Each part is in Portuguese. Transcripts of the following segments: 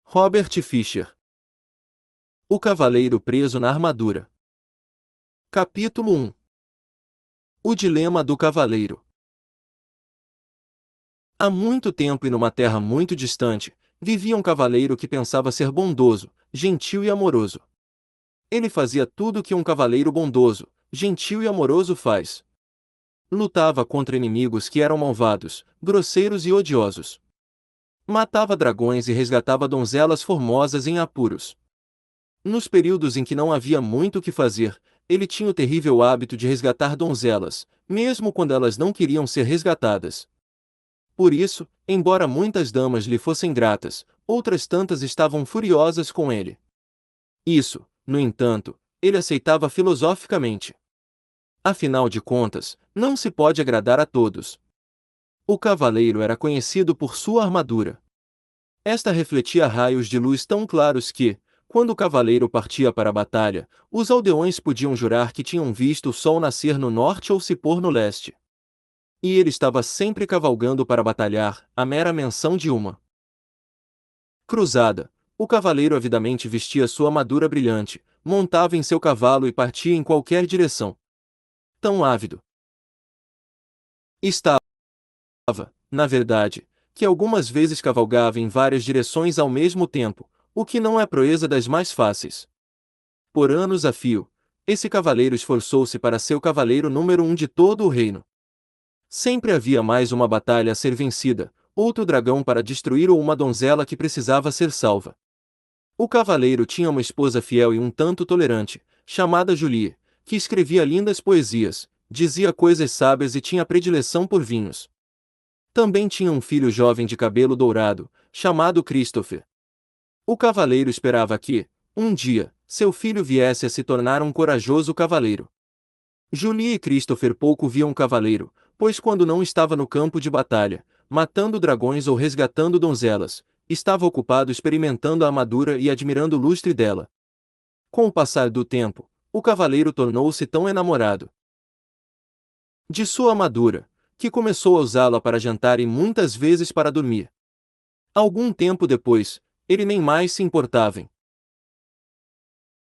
Robert Fisher. O cavaleiro preso na armadura. Capítulo 1. O dilema do cavaleiro. Há muito tempo e numa terra muito distante, vivia um cavaleiro que pensava ser bondoso, gentil e amoroso. Ele fazia tudo o que um cavaleiro bondoso, gentil e amoroso faz. Lutava contra inimigos que eram malvados, grosseiros e odiosos. Matava dragões e resgatava donzelas formosas em apuros. Nos períodos em que não havia muito o que fazer, ele tinha o terrível hábito de resgatar donzelas, mesmo quando elas não queriam ser resgatadas. Por isso, embora muitas damas lhe fossem gratas, outras tantas estavam furiosas com ele. Isso, no entanto, ele aceitava filosoficamente. Afinal de contas, não se pode agradar a todos. O cavaleiro era conhecido por sua armadura. Esta refletia raios de luz tão claros que, quando o cavaleiro partia para a batalha, os aldeões podiam jurar que tinham visto o sol nascer no norte ou se pôr no leste. E ele estava sempre cavalgando para batalhar, a mera menção de uma cruzada. O cavaleiro avidamente vestia sua armadura brilhante, montava em seu cavalo e partia em qualquer direção. Tão ávido estava, na verdade, que algumas vezes cavalgava em várias direções ao mesmo tempo, o que não é proeza das mais fáceis. Por anos a fio, esse cavaleiro esforçou-se para ser o cavaleiro número 1 de todo o reino. Sempre havia mais uma batalha a ser vencida, outro dragão para destruir ou uma donzela que precisava ser salva. O cavaleiro tinha uma esposa fiel e um tanto tolerante, chamada Julie, que escrevia lindas poesias, dizia coisas sábias e tinha predileção por vinhos. Também tinha um filho jovem de cabelo dourado, chamado Christopher. O cavaleiro esperava que, um dia, seu filho viesse a se tornar um corajoso cavaleiro. Julie e Christopher pouco viam o cavaleiro, pois quando não estava no campo de batalha, matando dragões ou resgatando donzelas, estava ocupado experimentando a armadura e admirando o lustre dela. Com o passar do tempo, o cavaleiro tornou-se tão enamorado de sua armadura, que começou a usá-la para jantar e muitas vezes para dormir. Algum tempo depois, ele nem mais se importava em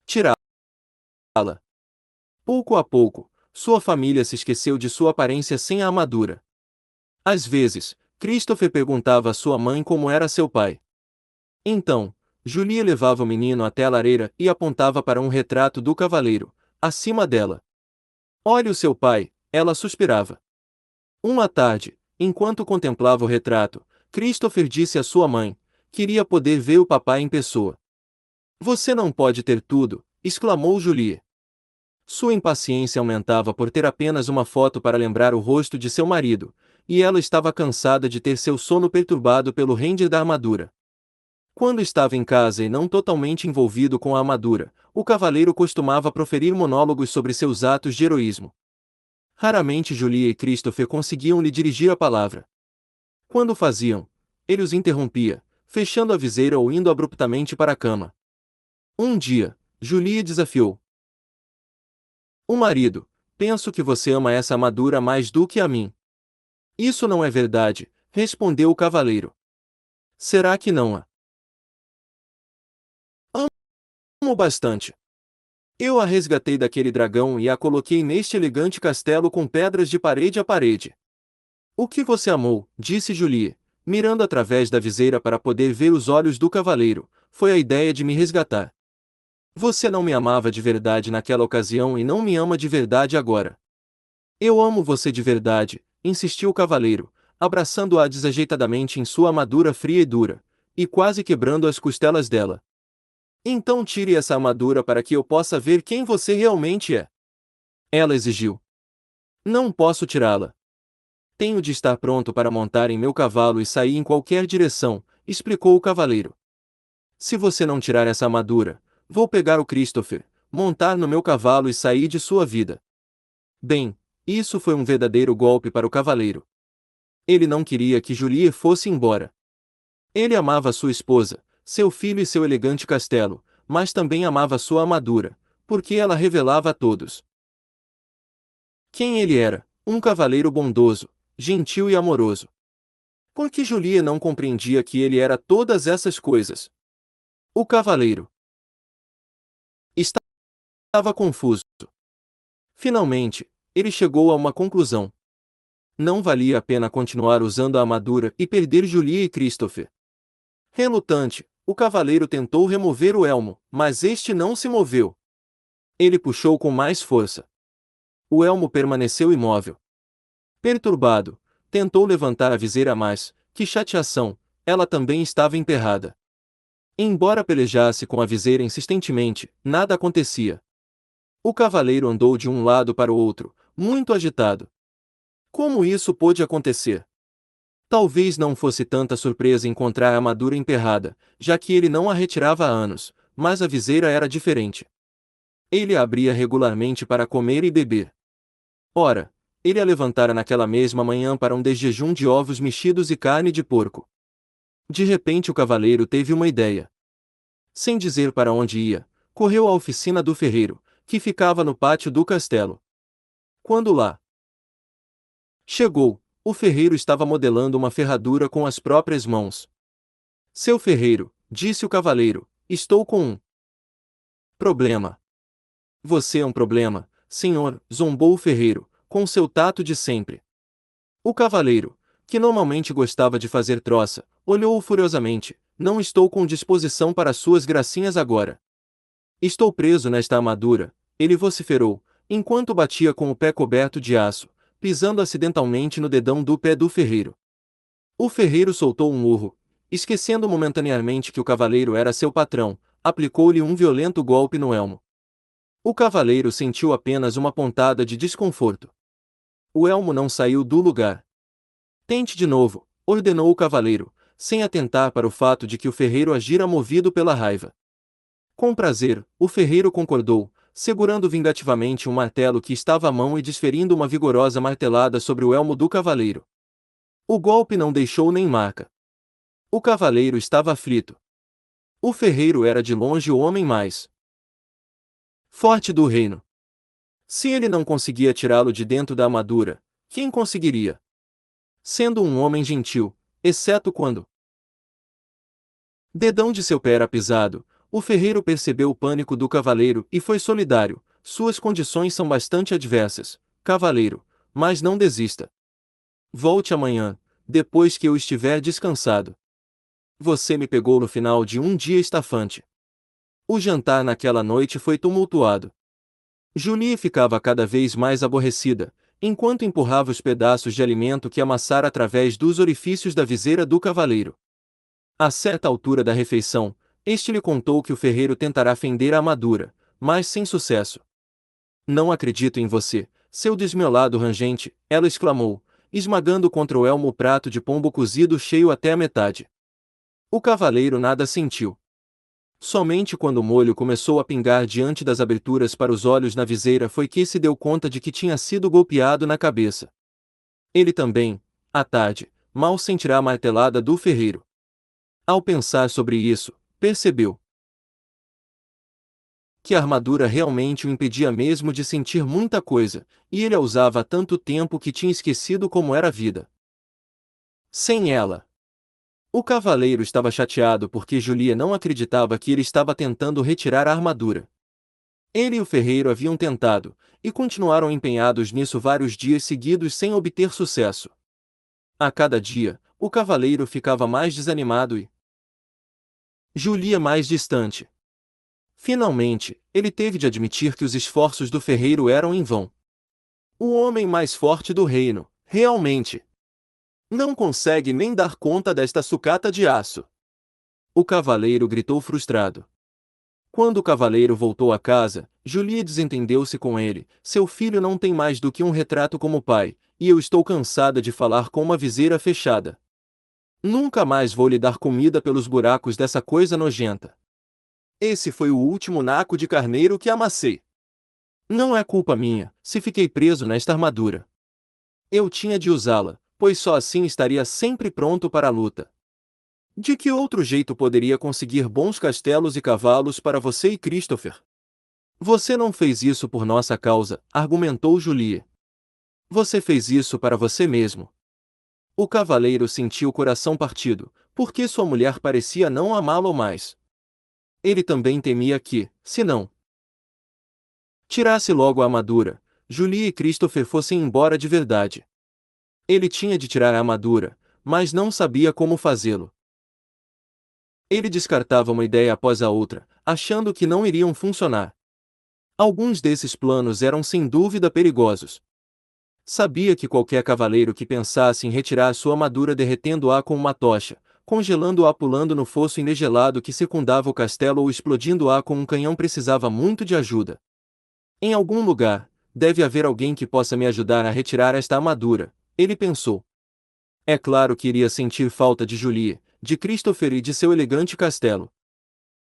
tirá-la. Pouco a pouco, sua família se esqueceu de sua aparência sem a armadura. Às vezes, Christopher perguntava à sua mãe como era seu pai. Então, Julie levava o menino até a lareira e apontava para um retrato do cavaleiro, acima dela. "Olhe o seu pai", ela suspirava. Uma tarde, enquanto contemplava o retrato, Christopher disse à sua mãe: "Queria poder ver o papai em pessoa." "Você não pode ter tudo", exclamou Julie. Sua impaciência aumentava por ter apenas uma foto para lembrar o rosto de seu marido, e ela estava cansada de ter seu sono perturbado pelo render da armadura. Quando estava em casa e não totalmente envolvido com a armadura, o cavaleiro costumava proferir monólogos sobre seus atos de heroísmo. Raramente Julie e Christopher conseguiam lhe dirigir a palavra. Quando o faziam, ele os interrompia, fechando a viseira ou indo abruptamente para a cama. Um dia, Julie desafiou: "O marido, penso que você ama essa armadura mais do que a mim." "Isso não é verdade", respondeu o cavaleiro. "Será que não a amo bastante? Eu a resgatei daquele dragão e a coloquei neste elegante castelo com pedras de parede a parede." "O que você amou", disse Julie, mirando através da viseira para poder ver os olhos do cavaleiro, "foi a ideia de me resgatar. Você não me amava de verdade naquela ocasião e não me ama de verdade agora." "Eu amo você de verdade", insistiu o cavaleiro, abraçando-a desajeitadamente em sua armadura fria e dura, e quase quebrando as costelas dela. "Então tire essa armadura para que eu possa ver quem você realmente é." Ela exigiu. "Não posso tirá-la. Tenho de estar pronto para montar em meu cavalo e sair em qualquer direção", explicou o cavaleiro. "Se você não tirar essa armadura, vou pegar o Christopher, montar no meu cavalo e sair de sua vida." Bem, isso foi um verdadeiro golpe para o cavaleiro. Ele não queria que Julie fosse embora. Ele amava sua esposa, seu filho e seu elegante castelo, mas também amava sua armadura, porque ela revelava a todos quem ele era: um cavaleiro bondoso, gentil e amoroso. Por que Julie não compreendia que ele era todas essas coisas? O cavaleiro estava confuso. Finalmente, ele chegou a uma conclusão. Não valia a pena continuar usando a armadura e perder Julie e Christopher. Relutante, o cavaleiro tentou remover o elmo, mas este não se moveu. Ele puxou com mais força. O elmo permaneceu imóvel. Perturbado, tentou levantar a viseira, mas, que chateação, ela também estava emperrada. Embora pelejasse com a viseira insistentemente, nada acontecia. O cavaleiro andou de um lado para o outro, muito agitado. Como isso pôde acontecer? Talvez não fosse tanta surpresa encontrar a armadura emperrada, já que ele não a retirava há anos, mas a viseira era diferente. Ele a abria regularmente para comer e beber. Ora, ele a levantara naquela mesma manhã para um desjejum de ovos mexidos e carne de porco. De repente o cavaleiro teve uma ideia. Sem dizer para onde ia, correu à oficina do ferreiro, que ficava no pátio do castelo. Quando lá chegou, o ferreiro estava modelando uma ferradura com as próprias mãos. Seu ferreiro, disse o cavaleiro, estou com um problema. Você é um problema, senhor, zombou o ferreiro, com seu tato de sempre. O cavaleiro, que normalmente gostava de fazer troça, olhou-o furiosamente. Não estou com disposição para suas gracinhas agora. Estou preso nesta armadura, ele vociferou, enquanto batia com o pé coberto de aço, pisando acidentalmente no dedão do pé do ferreiro. O ferreiro soltou um urro, esquecendo momentaneamente que o cavaleiro era seu patrão, aplicou-lhe um violento golpe no elmo. O cavaleiro sentiu apenas uma pontada de desconforto. O elmo não saiu do lugar. Tente de novo, ordenou o cavaleiro, sem atentar para o fato de que o ferreiro agira movido pela raiva. Com prazer, o ferreiro concordou, segurando vingativamente um martelo que estava à mão e desferindo uma vigorosa martelada sobre o elmo do cavaleiro. O golpe não deixou nem marca. O cavaleiro estava aflito. O ferreiro era de longe o homem mais forte do reino. Se ele não conseguia tirá-lo de dentro da armadura, quem conseguiria? Sendo um homem gentil, exceto quando dedão de seu pé era pisado, o ferreiro percebeu o pânico do cavaleiro e foi solidário. Suas condições são bastante adversas, cavaleiro, mas não desista. Volte amanhã, depois que eu estiver descansado. Você me pegou no final de um dia estafante. O jantar naquela noite foi tumultuado. Julie ficava cada vez mais aborrecida, enquanto empurrava os pedaços de alimento que amassara através dos orifícios da viseira do cavaleiro. A certa altura da refeição, este lhe contou que o ferreiro tentará fender a armadura, mas sem sucesso. Não acredito em você, seu desmiolado rangente, ela exclamou, esmagando contra o elmo o prato de pombo cozido cheio até a metade. O cavaleiro nada sentiu. Somente quando o molho começou a pingar diante das aberturas para os olhos na viseira foi que se deu conta de que tinha sido golpeado na cabeça. Ele também, à tarde, mal sentirá a martelada do ferreiro. Ao pensar sobre isso, percebeu que a armadura realmente o impedia mesmo de sentir muita coisa, e ele a usava há tanto tempo que tinha esquecido como era a vida sem ela. O cavaleiro estava chateado porque Julia não acreditava que ele estava tentando retirar a armadura. Ele e o ferreiro haviam tentado, e continuaram empenhados nisso vários dias seguidos sem obter sucesso. A cada dia, o cavaleiro ficava mais desanimado e Julia mais distante. Finalmente, ele teve de admitir que os esforços do ferreiro eram em vão. O homem mais forte do reino, realmente, não consegue nem dar conta desta sucata de aço. O cavaleiro gritou frustrado. Quando o cavaleiro voltou a casa, Julie desentendeu-se com ele. Seu filho não tem mais do que um retrato como pai, e eu estou cansada de falar com uma viseira fechada. Nunca mais vou lhe dar comida pelos buracos dessa coisa nojenta. Esse foi o último naco de carneiro que amassei. Não é culpa minha, se fiquei preso nesta armadura. Eu tinha de usá-la, pois só assim estaria sempre pronto para a luta. De que outro jeito poderia conseguir bons castelos e cavalos para você e Christopher? Você não fez isso por nossa causa, argumentou Julie. Você fez isso para você mesmo. O cavaleiro sentiu o coração partido, porque sua mulher parecia não amá-lo mais. Ele também temia que, se não tirasse logo a armadura, Julie e Christopher fossem embora de verdade. Ele tinha de tirar a armadura, mas não sabia como fazê-lo. Ele descartava uma ideia após a outra, achando que não iriam funcionar. Alguns desses planos eram sem dúvida perigosos. Sabia que qualquer cavaleiro que pensasse em retirar sua armadura derretendo-a com uma tocha, congelando-a pulando no fosso inegelado que circundava o castelo ou explodindo-a com um canhão precisava muito de ajuda. Em algum lugar, deve haver alguém que possa me ajudar a retirar esta armadura, ele pensou. É claro que iria sentir falta de Julie, de Christopher e de seu elegante castelo.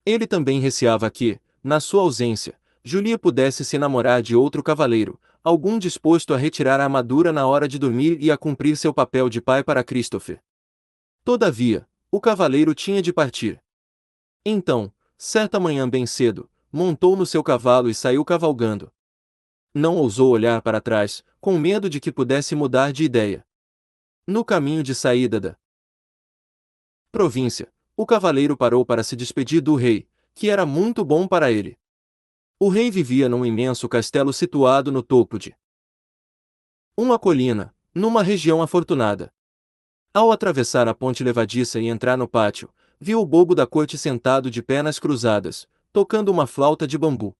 Ele também receava que, na sua ausência, Julie pudesse se namorar de outro cavaleiro, algum disposto a retirar a armadura na hora de dormir e a cumprir seu papel de pai para Christopher. Todavia, o cavaleiro tinha de partir. Então, certa manhã bem cedo, montou no seu cavalo e saiu cavalgando. Não ousou olhar para trás, com medo de que pudesse mudar de ideia. No caminho de saída da província, o cavaleiro parou para se despedir do rei, que era muito bom para ele. O rei vivia num imenso castelo situado no topo de uma colina, numa região afortunada. Ao atravessar a ponte levadiça e entrar no pátio, viu o bobo da corte sentado de pernas cruzadas, tocando uma flauta de bambu.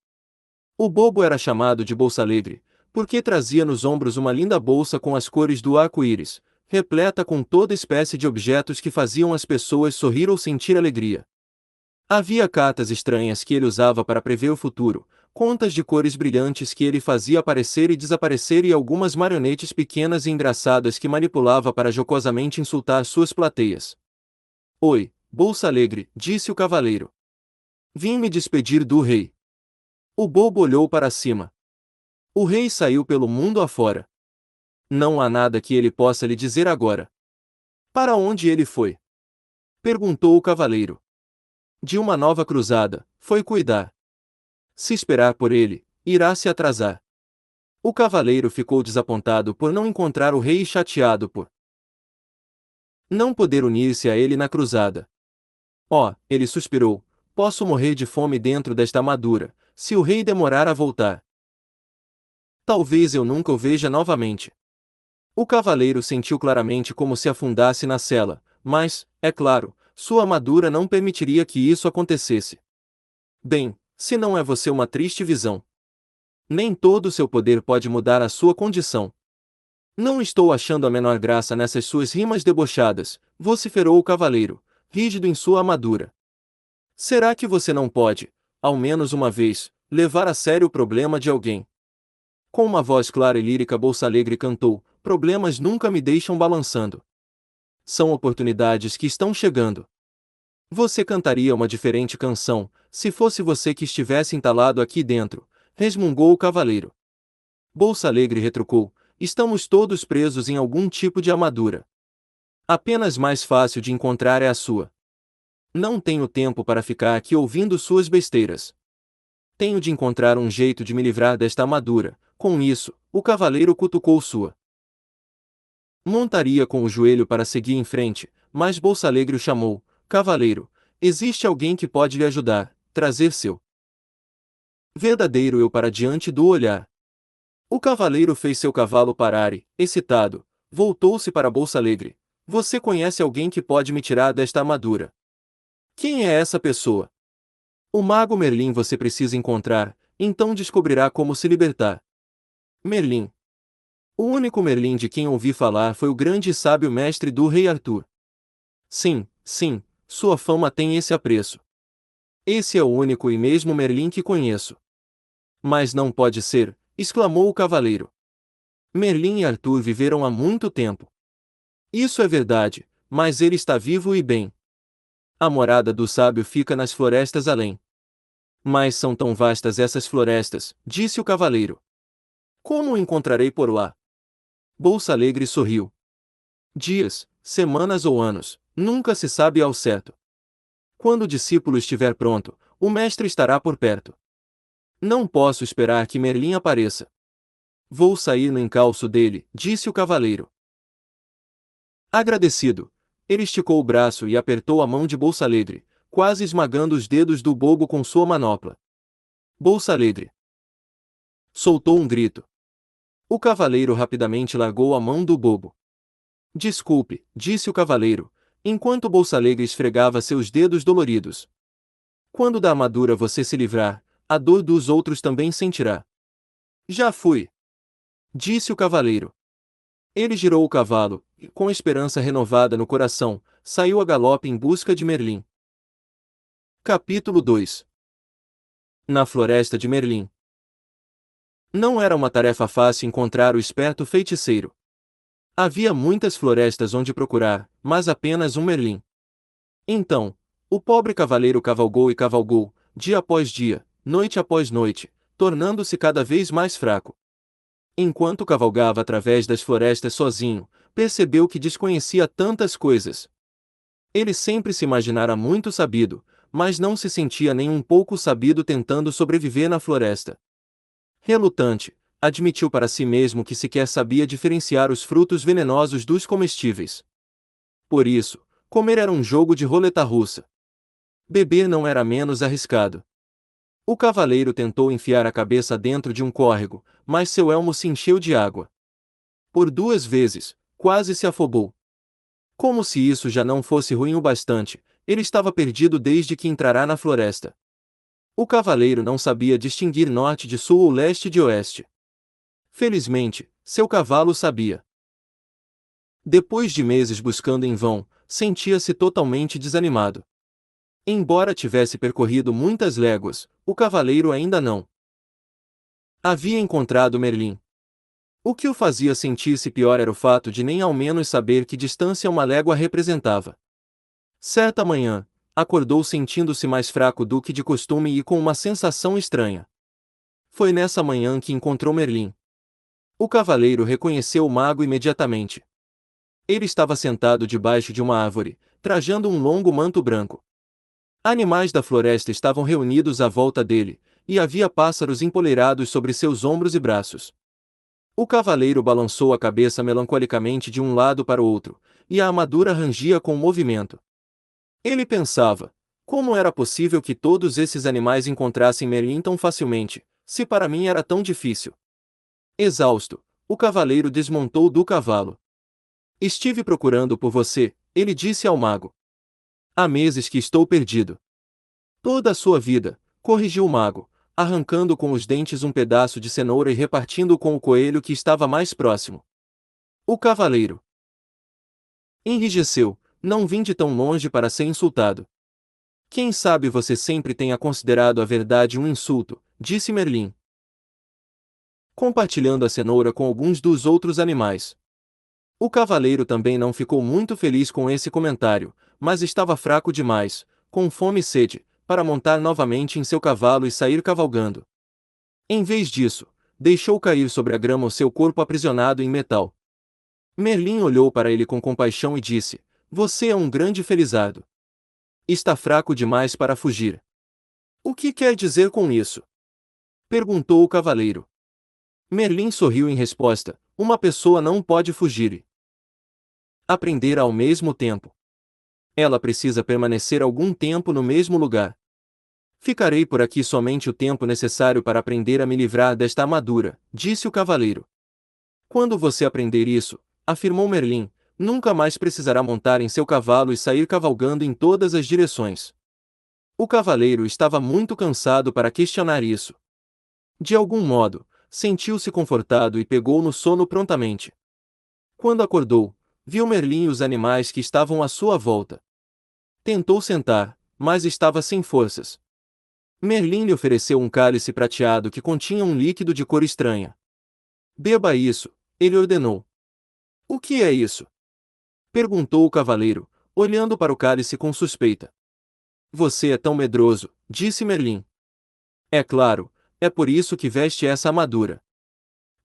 O bobo era chamado de Bolsa Alegre, porque trazia nos ombros uma linda bolsa com as cores do arco-íris, repleta com toda espécie de objetos que faziam as pessoas sorrir ou sentir alegria. Havia cartas estranhas que ele usava para prever o futuro, contas de cores brilhantes que ele fazia aparecer e desaparecer e algumas marionetes pequenas e engraçadas que manipulava para jocosamente insultar suas plateias. Oi, Bolsa Alegre, disse o cavaleiro. Vim me despedir do rei. O bobo olhou para cima. O rei saiu pelo mundo afora. Não há nada que ele possa lhe dizer agora. Para onde ele foi? Perguntou o cavaleiro. De uma nova cruzada, foi cuidar. Se esperar por ele, irá se atrasar. O cavaleiro ficou desapontado por não encontrar o rei e chateado por não poder unir-se a ele na cruzada. Oh, ele suspirou, posso morrer de fome dentro desta armadura, se o rei demorar a voltar. Talvez eu nunca o veja novamente. O cavaleiro sentiu claramente como se afundasse na cela, mas, é claro, sua armadura não permitiria que isso acontecesse. Bem, se não é você uma triste visão. Nem todo o seu poder pode mudar a sua condição. Não estou achando a menor graça nessas suas rimas debochadas, vociferou o cavaleiro, rígido em sua armadura. Será que você não pode, ao menos uma vez, levar a sério o problema de alguém? Com uma voz clara e lírica Bolsa Alegre cantou, problemas nunca me deixam balançando. São oportunidades que estão chegando. Você cantaria uma diferente canção, se fosse você que estivesse entalado aqui dentro, resmungou o cavaleiro. Bolsa Alegre retrucou, estamos todos presos em algum tipo de armadura. Apenas mais fácil de encontrar é a sua. Não tenho tempo para ficar aqui ouvindo suas besteiras. Tenho de encontrar um jeito de me livrar desta armadura. Com isso, o cavaleiro cutucou sua montaria com o joelho para seguir em frente, mas Bolsa Alegre o chamou, cavaleiro, existe alguém que pode lhe ajudar, trazer seu verdadeiro eu para diante do olhar. O cavaleiro fez seu cavalo parar e, excitado, voltou-se para Bolsa Alegre. Você conhece alguém que pode me tirar desta armadura? Quem é essa pessoa? O mago Merlin você precisa encontrar, então descobrirá como se libertar. Merlin. O único Merlin de quem ouvi falar foi o grande e sábio mestre do rei Arthur. Sim, sim, sua fama tem esse apreço. Esse é o único e mesmo Merlin que conheço. Mas não pode ser, exclamou o cavaleiro. Merlin e Arthur viveram há muito tempo. Isso é verdade, mas ele está vivo e bem. A morada do sábio fica nas florestas além. Mas são tão vastas essas florestas, disse o cavaleiro. Como o encontrarei por lá? Bolsa Alegre sorriu. Dias, semanas ou anos, nunca se sabe ao certo. Quando o discípulo estiver pronto, o mestre estará por perto. Não posso esperar que Merlin apareça. Vou sair no encalço dele, disse o cavaleiro. Agradecido, ele esticou o braço e apertou a mão de Bolsa Alegre, quase esmagando os dedos do bobo com sua manopla. Bolsa Alegre! Soltou um grito. O cavaleiro rapidamente largou a mão do bobo. Desculpe, disse o cavaleiro, enquanto Bolsa Alegre esfregava seus dedos doloridos. Quando da armadura você se livrar, a dor dos outros também sentirá. Já fui, disse o cavaleiro. Ele girou o cavalo, e, com esperança renovada no coração, saiu a galope em busca de Merlin. Capítulo 2. Na floresta de Merlin. Não era uma tarefa fácil encontrar o esperto feiticeiro. Havia muitas florestas onde procurar, mas apenas um Merlin. Então, o pobre cavaleiro cavalgou e cavalgou, dia após dia, noite após noite, tornando-se cada vez mais fraco. Enquanto cavalgava através das florestas sozinho, percebeu que desconhecia tantas coisas. Ele sempre se imaginara muito sabido, mas não se sentia nem um pouco sabido tentando sobreviver na floresta. Relutante, admitiu para si mesmo que sequer sabia diferenciar os frutos venenosos dos comestíveis. Por isso, comer era um jogo de roleta russa. Beber não era menos arriscado. O cavaleiro tentou enfiar a cabeça dentro de um córrego, mas seu elmo se encheu de água. Por 2 vezes, quase se afogou. Como se isso já não fosse ruim o bastante, ele estava perdido desde que entrara na floresta. O cavaleiro não sabia distinguir norte de sul ou leste de oeste. Felizmente, seu cavalo sabia. Depois de meses buscando em vão, sentia-se totalmente desanimado. Embora tivesse percorrido muitas léguas, o cavaleiro ainda não havia encontrado Merlin. O que o fazia sentir-se pior era o fato de nem ao menos saber que distância uma légua representava. Certa manhã, acordou sentindo-se mais fraco do que de costume e com uma sensação estranha. Foi nessa manhã que encontrou Merlin. O cavaleiro reconheceu o mago imediatamente. Ele estava sentado debaixo de uma árvore, trajando um longo manto branco. Animais da floresta estavam reunidos à volta dele, e havia pássaros empoleirados sobre seus ombros e braços. O cavaleiro balançou a cabeça melancolicamente de um lado para o outro, e a armadura rangia com o movimento. Ele pensava, como era possível que todos esses animais encontrassem Merlin tão facilmente, se para mim era tão difícil? Exausto, o cavaleiro desmontou do cavalo. Estive procurando por você, ele disse ao mago. Há meses que estou perdido. Toda a sua vida, corrigiu o mago, arrancando com os dentes um pedaço de cenoura e repartindo-o com o coelho que estava mais próximo. O cavaleiro enrijeceu, não vim de tão longe para ser insultado. Quem sabe você sempre tenha considerado a verdade um insulto, disse Merlin, compartilhando a cenoura com alguns dos outros animais. O cavaleiro também não ficou muito feliz com esse comentário, mas estava fraco demais, com fome e sede, para montar novamente em seu cavalo e sair cavalgando. Em vez disso, deixou cair sobre a grama o seu corpo aprisionado em metal. Merlin olhou para ele com compaixão e disse: Você é um grande felizardo. Está fraco demais para fugir. O que quer dizer com isso? Perguntou o cavaleiro. Merlin sorriu em resposta: Uma pessoa não pode fugir e aprender ao mesmo tempo. Ela precisa permanecer algum tempo no mesmo lugar. Ficarei por aqui somente o tempo necessário para aprender a me livrar desta armadura, disse o cavaleiro. Quando você aprender isso, afirmou Merlin, nunca mais precisará montar em seu cavalo e sair cavalgando em todas as direções. O cavaleiro estava muito cansado para questionar isso. De algum modo, sentiu-se confortado e pegou no sono prontamente. Quando acordou, viu Merlin e os animais que estavam à sua volta. Tentou sentar, mas estava sem forças. Merlin lhe ofereceu um cálice prateado que continha um líquido de cor estranha. Beba isso, ele ordenou. O que é isso? Perguntou o cavaleiro, olhando para o cálice com suspeita. Você é tão medroso, disse Merlin. É claro, é por isso que veste essa armadura.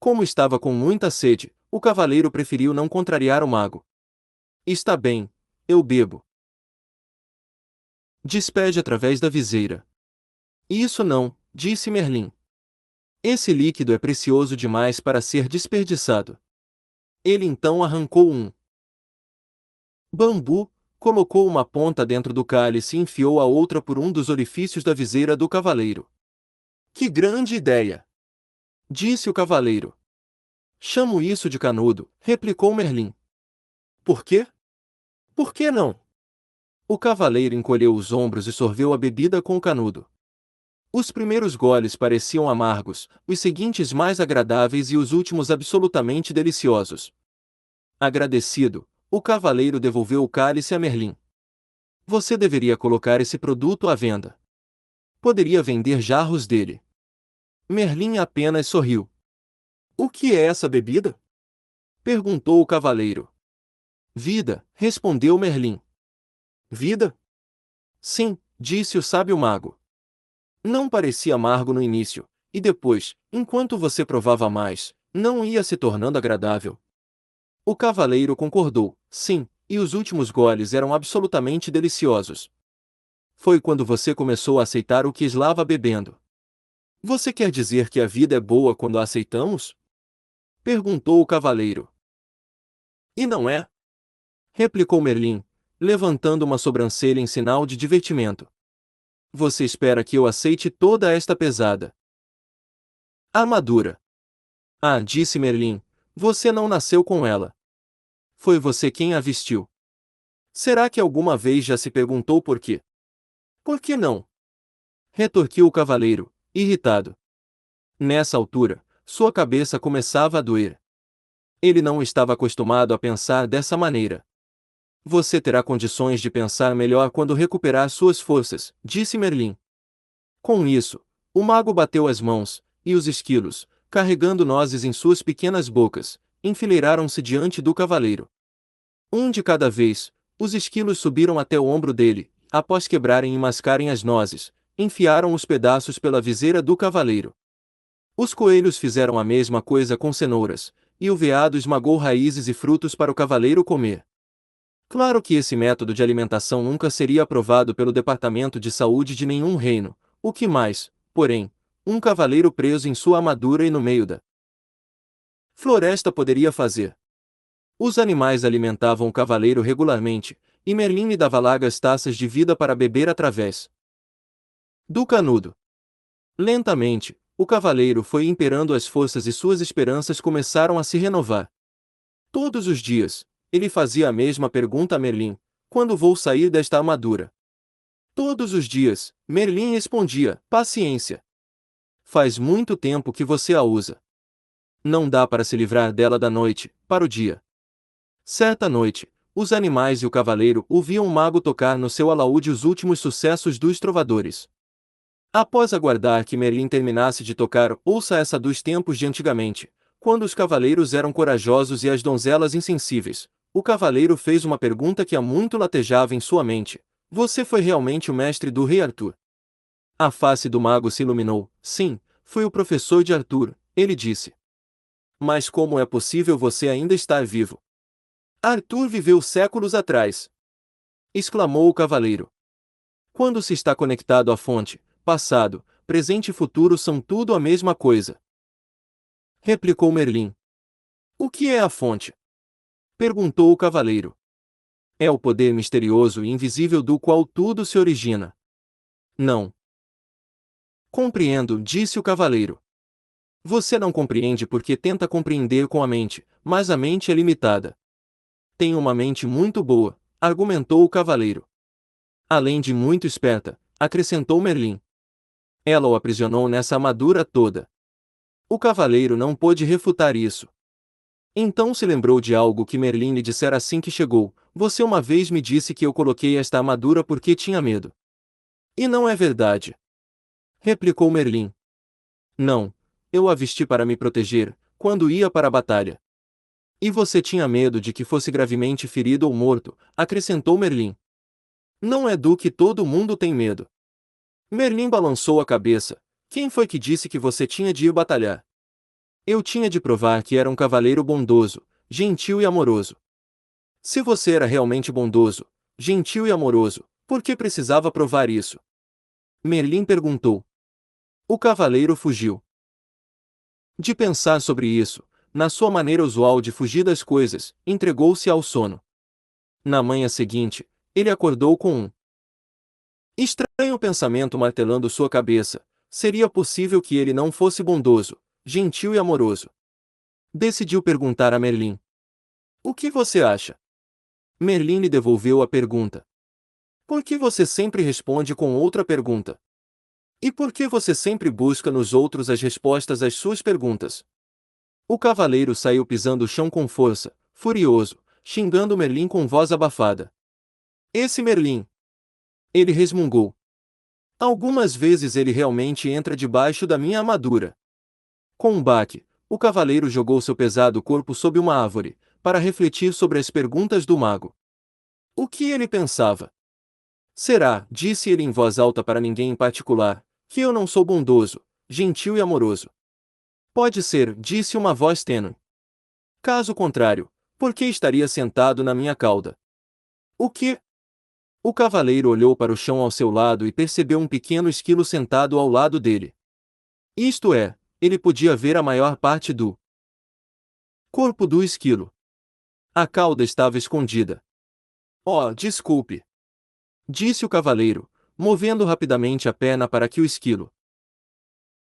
Como estava com muita sede, o cavaleiro preferiu não contrariar o mago. Está bem, eu bebo. Despede através da viseira. Isso não, disse Merlin. Esse líquido é precioso demais para ser desperdiçado. Ele então arrancou um bambu, Colocou uma ponta dentro do cálice e enfiou a outra por um dos orifícios da viseira do cavaleiro. Que grande ideia! Disse o cavaleiro. Chamo isso de canudo, replicou Merlin. Por quê? Por que não? O cavaleiro encolheu os ombros e sorveu a bebida com o canudo. Os primeiros goles pareciam amargos, os seguintes mais agradáveis e os últimos absolutamente deliciosos. Agradecido, o cavaleiro devolveu o cálice a Merlin. Você deveria colocar esse produto à venda. Poderia vender jarros dele. Merlin apenas sorriu. O que é essa bebida? Perguntou o cavaleiro. Vida, respondeu Merlin. Vida? Sim, disse o sábio mago. Não parecia amargo no início, e depois, enquanto você provava mais, não ia se tornando agradável. O cavaleiro concordou, sim, e os últimos goles eram absolutamente deliciosos. Foi quando você começou a aceitar o que estava bebendo. Você quer dizer que a vida é boa quando a aceitamos? Perguntou o cavaleiro. E não é? Replicou Merlin, levantando uma sobrancelha em sinal de divertimento. Você espera que eu aceite toda esta pesada armadura? Ah, disse Merlin, você não nasceu com ela. Foi você quem a vestiu. Será que alguma vez já se perguntou por quê? Por que não? Retorquiu o cavaleiro, irritado. Nessa altura, sua cabeça começava a doer. Ele não estava acostumado a pensar dessa maneira. Você terá condições de pensar melhor quando recuperar suas forças, disse Merlin. Com isso, o mago bateu as mãos, e os esquilos, carregando nozes em suas pequenas bocas, enfileiraram-se diante do cavaleiro. Um de cada vez, os esquilos subiram até o ombro dele, após quebrarem e mascarem as nozes, enfiaram os pedaços pela viseira do cavaleiro. Os coelhos fizeram a mesma coisa com cenouras, e o veado esmagou raízes e frutos para o cavaleiro comer. Claro que esse método de alimentação nunca seria aprovado pelo Departamento de Saúde de nenhum reino, o que mais, porém, um cavaleiro preso em sua armadura e no meio da floresta poderia fazer. Os animais alimentavam o cavaleiro regularmente, e Merlin lhe dava largas taças de vida para beber através do canudo. Lentamente, o cavaleiro foi imperando as forças e suas esperanças começaram a se renovar. Todos os dias, ele fazia a mesma pergunta a Merlin: quando vou sair desta armadura? Todos os dias, Merlin respondia: paciência. Faz muito tempo que você a usa. Não dá para se livrar dela da noite para o dia. Certa noite, os animais e o cavaleiro ouviam o mago tocar no seu alaúde os últimos sucessos dos trovadores. Após aguardar que Merlin terminasse de tocar Ouça essa dos tempos de antigamente, quando os cavaleiros eram corajosos e as donzelas insensíveis, o cavaleiro fez uma pergunta que há muito latejava em sua mente: você foi realmente o mestre do rei Arthur? A face do mago se iluminou. Sim, fui o professor de Arthur, ele disse. Mas como é possível você ainda estar vivo? Arthur viveu séculos atrás, exclamou o cavaleiro. Quando se está conectado à fonte, passado, presente e futuro são tudo a mesma coisa, replicou Merlin. O que é a fonte? Perguntou o cavaleiro. É o poder misterioso e invisível do qual tudo se origina. Não. Compreendo, disse o cavaleiro. Você não compreende porque tenta compreender com a mente, mas a mente é limitada. Tenho uma mente muito boa, argumentou o cavaleiro. Além de muito esperta, acrescentou Merlin. Ela o aprisionou nessa armadura toda. O cavaleiro não pôde refutar isso. Então se lembrou de algo que Merlin lhe dissera assim que chegou: você uma vez me disse que eu coloquei esta armadura porque tinha medo. E não é verdade, replicou Merlin. Não, eu a vesti para me proteger, quando ia para a batalha. E você tinha medo de que fosse gravemente ferido ou morto, acrescentou Merlin. Não é do que todo mundo tem medo. Merlin balançou a cabeça. Quem foi que disse que você tinha de ir batalhar? Eu tinha de provar que era um cavaleiro bondoso, gentil e amoroso. Se você era realmente bondoso, gentil e amoroso, por que precisava provar isso? Merlin perguntou. O cavaleiro fugiu. De pensar sobre isso, na sua maneira usual de fugir das coisas, entregou-se ao sono. Na manhã seguinte, ele acordou com um estranho pensamento martelando sua cabeça. Seria possível que ele não fosse bondoso, gentil e amoroso? Decidiu perguntar a Merlin. O que você acha? Merlin lhe devolveu a pergunta. Por que você sempre responde com outra pergunta? E por que você sempre busca nos outros as respostas às suas perguntas? O cavaleiro saiu pisando o chão com força, furioso, xingando Merlin com voz abafada. Esse Merlin! Ele resmungou. Algumas vezes ele realmente entra debaixo da minha armadura. Com um baque, o cavaleiro jogou seu pesado corpo sob uma árvore, para refletir sobre as perguntas do mago. O que ele pensava? Será, disse ele em voz alta para ninguém em particular, que eu não sou bondoso, gentil e amoroso? Pode ser, disse uma voz tênue. Caso contrário, por que estaria sentado na minha cauda? O que? O cavaleiro olhou para o chão ao seu lado e percebeu um pequeno esquilo sentado ao lado dele. Isto é, ele podia ver a maior parte do corpo do esquilo. A cauda estava escondida. Oh, desculpe, disse o cavaleiro, movendo rapidamente a perna para que o esquilo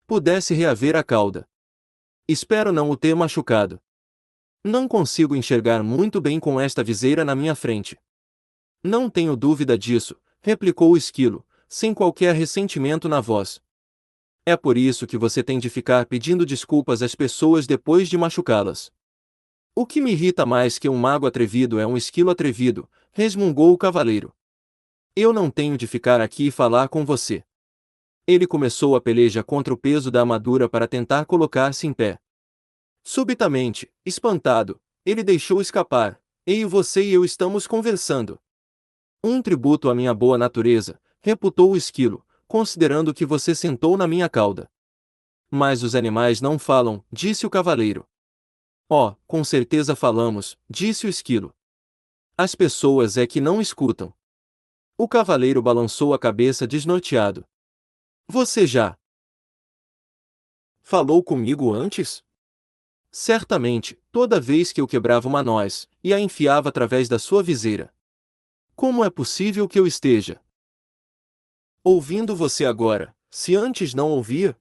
pudesse reaver a cauda. Espero não o ter machucado. Não consigo enxergar muito bem com esta viseira na minha frente. Não tenho dúvida disso, replicou o esquilo, sem qualquer ressentimento na voz. É por isso que você tem de ficar pedindo desculpas às pessoas depois de machucá-las. O que me irrita mais que um mago atrevido é um esquilo atrevido, resmungou o cavaleiro. Eu não tenho de ficar aqui e falar com você. Ele começou a peleja contra o peso da armadura para tentar colocar-se em pé. Subitamente, espantado, ele deixou escapar. Ei, você e eu estamos conversando. Um tributo à minha boa natureza, reputou o esquilo, considerando que você sentou na minha cauda. Mas os animais não falam, disse o cavaleiro. Oh, com certeza falamos, disse o esquilo. As pessoas é que não escutam. O cavaleiro balançou a cabeça desnorteado. Você já falou comigo antes? Certamente, toda vez que eu quebrava uma noz, e a enfiava através da sua viseira. Como é possível que eu esteja ouvindo você agora, se antes não ouvia?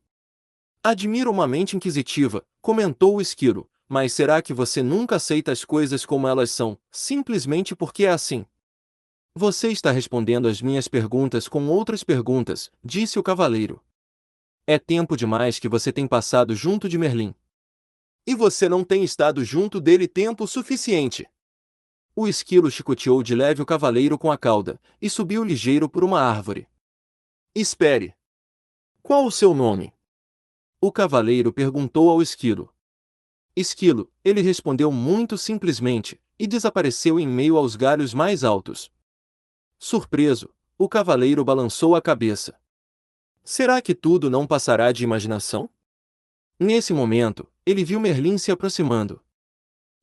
Admiro uma mente inquisitiva, comentou o esquilo, mas será que você nunca aceita as coisas como elas são, simplesmente porque é assim? Você está respondendo às minhas perguntas com outras perguntas, disse o cavaleiro. É tempo demais que você tem passado junto de Merlin. E você não tem estado junto dele tempo suficiente. O esquilo chicoteou de leve o cavaleiro com a cauda, e subiu ligeiro por uma árvore. Espere. Qual o seu nome? O cavaleiro perguntou ao esquilo. Esquilo, ele respondeu muito simplesmente, e desapareceu em meio aos galhos mais altos. Surpreso, o cavaleiro balançou a cabeça. Será que tudo não passará de imaginação? Nesse momento, ele viu Merlin se aproximando.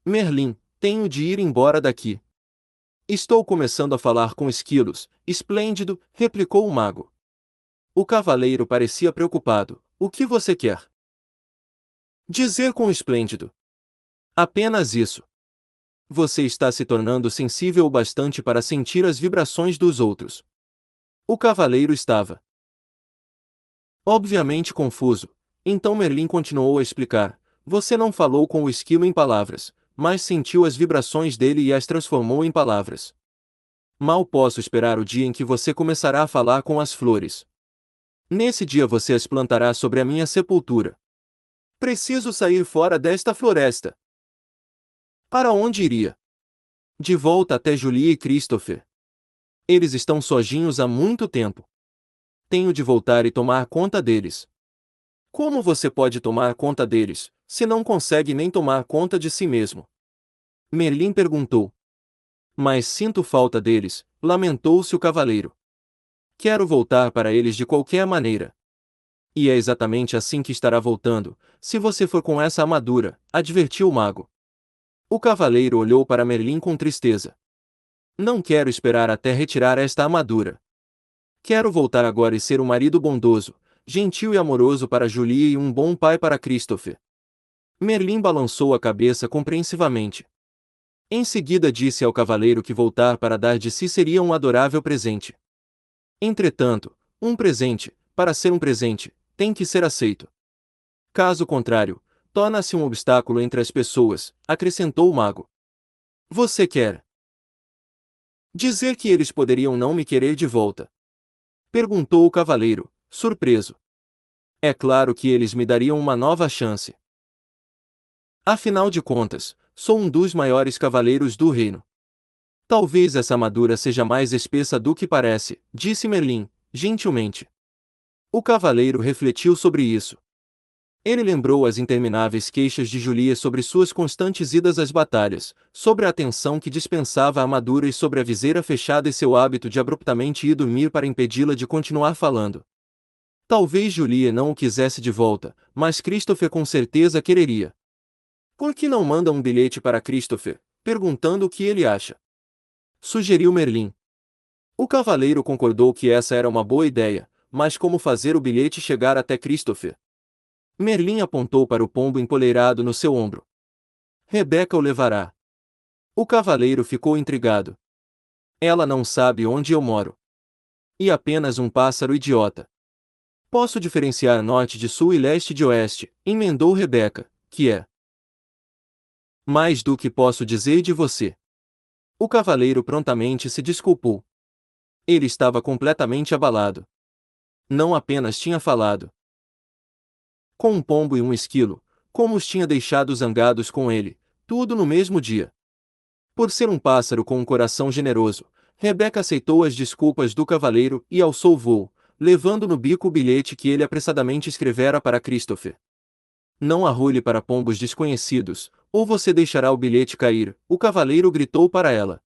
Merlin, tenho de ir embora daqui. Estou começando a falar com esquilos, esplêndido, replicou o mago. O cavaleiro parecia preocupado. O que você quer dizer com esplêndido? Apenas isso. Você está se tornando sensível o bastante para sentir as vibrações dos outros. O cavaleiro estava obviamente confuso. Então Merlin continuou a explicar. Você não falou com o esquilo em palavras, mas sentiu as vibrações dele e as transformou em palavras. Mal posso esperar o dia em que você começará a falar com as flores. Nesse dia você as plantará sobre a minha sepultura. Preciso sair fora desta floresta. Para onde iria? De volta até Julie e Christopher. Eles estão sozinhos há muito tempo. Tenho de voltar e tomar conta deles. Como você pode tomar conta deles, se não consegue nem tomar conta de si mesmo? Merlin perguntou. Mas sinto falta deles, lamentou-se o cavaleiro. Quero voltar para eles de qualquer maneira. E é exatamente assim que estará voltando, se você for com essa armadura, advertiu o mago. O cavaleiro olhou para Merlin com tristeza. Não quero esperar até retirar esta armadura. Quero voltar agora e ser um marido bondoso, gentil e amoroso para Julie e um bom pai para Christopher. Merlin balançou a cabeça compreensivamente. Em seguida disse ao cavaleiro que voltar para dar de si seria um adorável presente. Entretanto, um presente, para ser um presente, tem que ser aceito. Caso contrário, torna-se um obstáculo entre as pessoas, acrescentou o mago. Você quer dizer que eles poderiam não me querer de volta? Perguntou o cavaleiro, surpreso. É claro que eles me dariam uma nova chance. Afinal de contas, sou um dos maiores cavaleiros do reino. Talvez essa armadura seja mais espessa do que parece, disse Merlin, gentilmente. O cavaleiro refletiu sobre isso. Ele lembrou as intermináveis queixas de Julia sobre suas constantes idas às batalhas, sobre a atenção que dispensava a armadura e sobre a viseira fechada e seu hábito de abruptamente ir dormir para impedi-la de continuar falando. Talvez Julia não o quisesse de volta, mas Christopher com certeza quereria. Por que não manda um bilhete para Christopher, perguntando o que ele acha? Sugeriu Merlin. O cavaleiro concordou que essa era uma boa ideia, mas como fazer o bilhete chegar até Christopher? Merlin apontou para o pombo empoleirado no seu ombro. Rebeca o levará. O cavaleiro ficou intrigado. Ela não sabe onde eu moro. E apenas um pássaro idiota. Posso diferenciar norte de sul e leste de oeste, emendou Rebeca, que é mais do que posso dizer de você. O cavaleiro prontamente se desculpou. Ele estava completamente abalado. Não apenas tinha falado com um pombo e um esquilo, como os tinha deixado zangados com ele, tudo no mesmo dia. Por ser um pássaro com um coração generoso, Rebeca aceitou as desculpas do cavaleiro e alçou voo, levando no bico o bilhete que ele apressadamente escrevera para Christopher. Não arrule para pombos desconhecidos, ou você deixará o bilhete cair, o cavaleiro gritou para ela.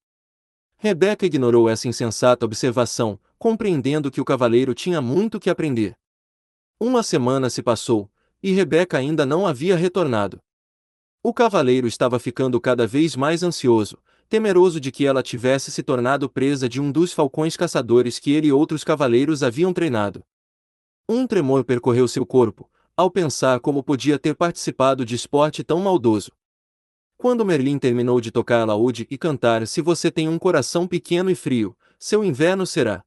Rebeca ignorou essa insensata observação, compreendendo que o cavaleiro tinha muito que aprender. Uma semana se passou, e Rebeca ainda não havia retornado. O cavaleiro estava ficando cada vez mais ansioso, temeroso de que ela tivesse se tornado presa de um dos falcões caçadores que ele e outros cavaleiros haviam treinado. Um tremor percorreu seu corpo, ao pensar como podia ter participado de esporte tão maldoso. Quando Merlin terminou de tocar alaúde e cantar "Se você tem um coração pequeno e frio, seu inverno será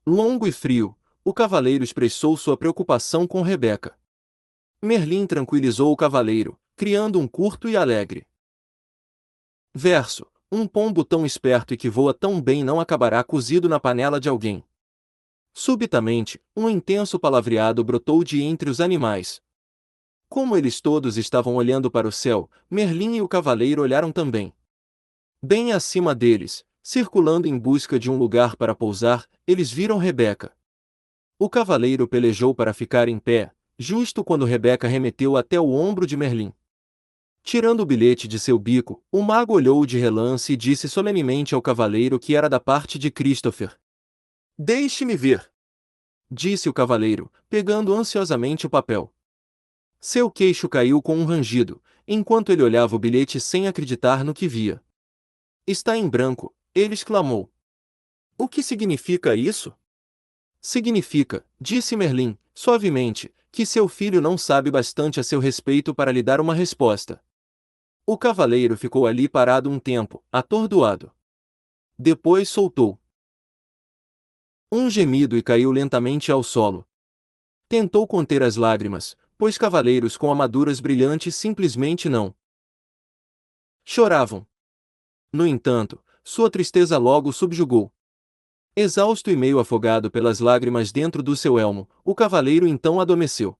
longo e frio", o cavaleiro expressou sua preocupação com Rebeca. Merlin tranquilizou o cavaleiro, criando um curto e alegre verso: um pombo tão esperto e que voa tão bem não acabará cozido na panela de alguém. Subitamente, um intenso palavreado brotou de entre os animais. Como eles todos estavam olhando para o céu, Merlin e o cavaleiro olharam também. Bem acima deles, circulando em busca de um lugar para pousar, eles viram Rebeca. O cavaleiro pelejou para ficar em pé, justo quando Rebeca remeteu até o ombro de Merlin. Tirando o bilhete de seu bico, o mago olhou de relance e disse solenemente ao cavaleiro que era da parte de Christopher. Deixe-me ver, disse o cavaleiro, pegando ansiosamente o papel. Seu queixo caiu com um rangido, enquanto ele olhava o bilhete sem acreditar no que via. Está em branco, ele exclamou. O que significa isso? Significa, disse Merlin, suavemente, que seu filho não sabe bastante a seu respeito para lhe dar uma resposta. O cavaleiro ficou ali parado um tempo, atordoado. Depois soltou um gemido e caiu lentamente ao solo. Tentou conter as lágrimas, pois cavaleiros com armaduras brilhantes simplesmente não choravam. No entanto, sua tristeza logo subjugou. Exausto e meio afogado pelas lágrimas dentro do seu elmo, o cavaleiro então adormeceu.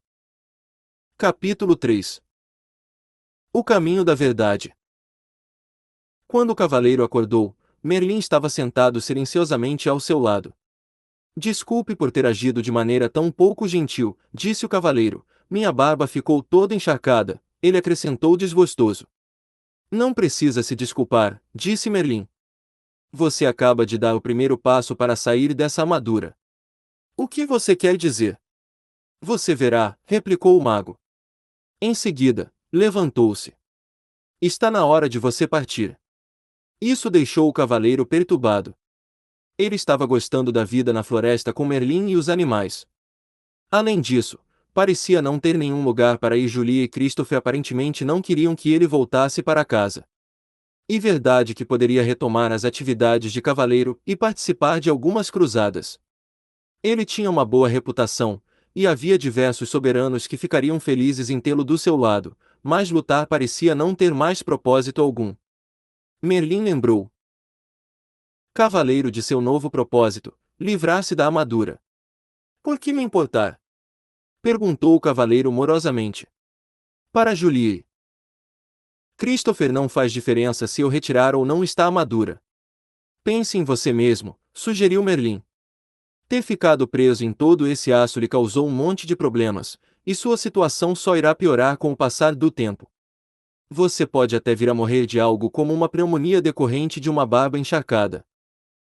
Capítulo 3. O caminho da verdade. Quando o cavaleiro acordou, Merlin estava sentado silenciosamente ao seu lado. Desculpe por ter agido de maneira tão pouco gentil, disse o cavaleiro. Minha barba ficou toda encharcada, ele acrescentou desgostoso. Não precisa se desculpar, disse Merlin. Você acaba de dar o primeiro passo para sair dessa armadura. O que você quer dizer? Você verá, replicou o mago. Em seguida, levantou-se. Está na hora de você partir. Isso deixou o cavaleiro perturbado. Ele estava gostando da vida na floresta com Merlin e os animais. Além disso, parecia não ter nenhum lugar para ir. Julie e Christopher aparentemente não queriam que ele voltasse para casa. E verdade que poderia retomar as atividades de cavaleiro e participar de algumas cruzadas. Ele tinha uma boa reputação, e havia diversos soberanos que ficariam felizes em tê-lo do seu lado, mas lutar parecia não ter mais propósito algum. Merlin lembrou, cavaleiro, de seu novo propósito, livrar-se da armadura. Por que me importar? Perguntou o cavaleiro morosamente. Para Julie. Christopher, não faz diferença se eu retirar ou não está a armadura. Pense em você mesmo, sugeriu Merlin. Ter ficado preso em todo esse aço lhe causou um monte de problemas, e sua situação só irá piorar com o passar do tempo. Você pode até vir a morrer de algo como uma pneumonia decorrente de uma barba encharcada.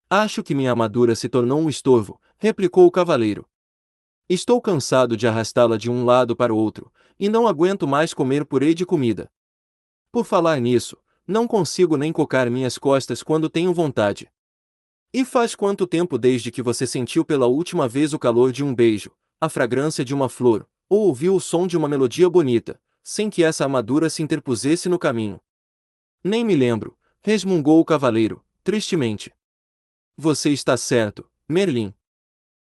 Acho que minha armadura se tornou um estorvo, replicou o cavaleiro. Estou cansado de arrastá-la de um lado para o outro, e não aguento mais comer purê de comida. Por falar nisso, não consigo nem cocar minhas costas quando tenho vontade. E faz quanto tempo desde que você sentiu pela última vez o calor de um beijo, a fragrância de uma flor, ou ouviu o som de uma melodia bonita, sem que essa armadura se interpusesse no caminho? Nem me lembro, resmungou o cavaleiro, tristemente. Você está certo, Merlin.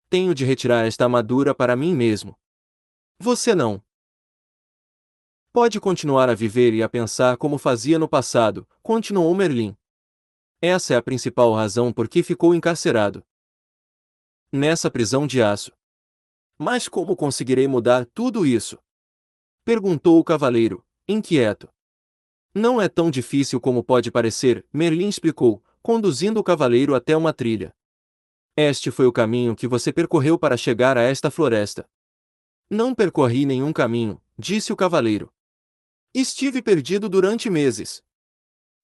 Tenho de retirar esta armadura para mim mesmo. Você não. Pode continuar a viver e a pensar como fazia no passado, continuou Merlin. Essa é a principal razão por que ficou encarcerado nessa prisão de aço. Mas como conseguirei mudar tudo isso? Perguntou o cavaleiro, inquieto. Não é tão difícil como pode parecer, Merlin explicou, conduzindo o cavaleiro até uma trilha. Este foi o caminho que você percorreu para chegar a esta floresta. Não percorri nenhum caminho, disse o cavaleiro. Estive perdido durante meses.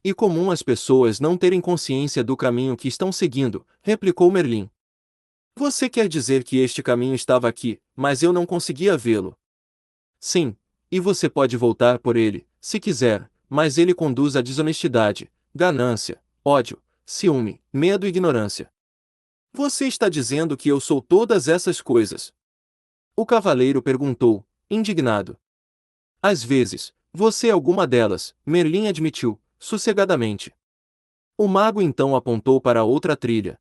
E comum as pessoas não terem consciência do caminho que estão seguindo, replicou Merlin. Você quer dizer que este caminho estava aqui, mas eu não conseguia vê-lo? Sim, e você pode voltar por ele, se quiser, mas ele conduz à desonestidade, ganância, ódio, ciúme, medo e ignorância. Você está dizendo que eu sou todas essas coisas? O cavaleiro perguntou, indignado. Às vezes, você é alguma delas, Merlin admitiu, sossegadamente. O mago então apontou para outra trilha.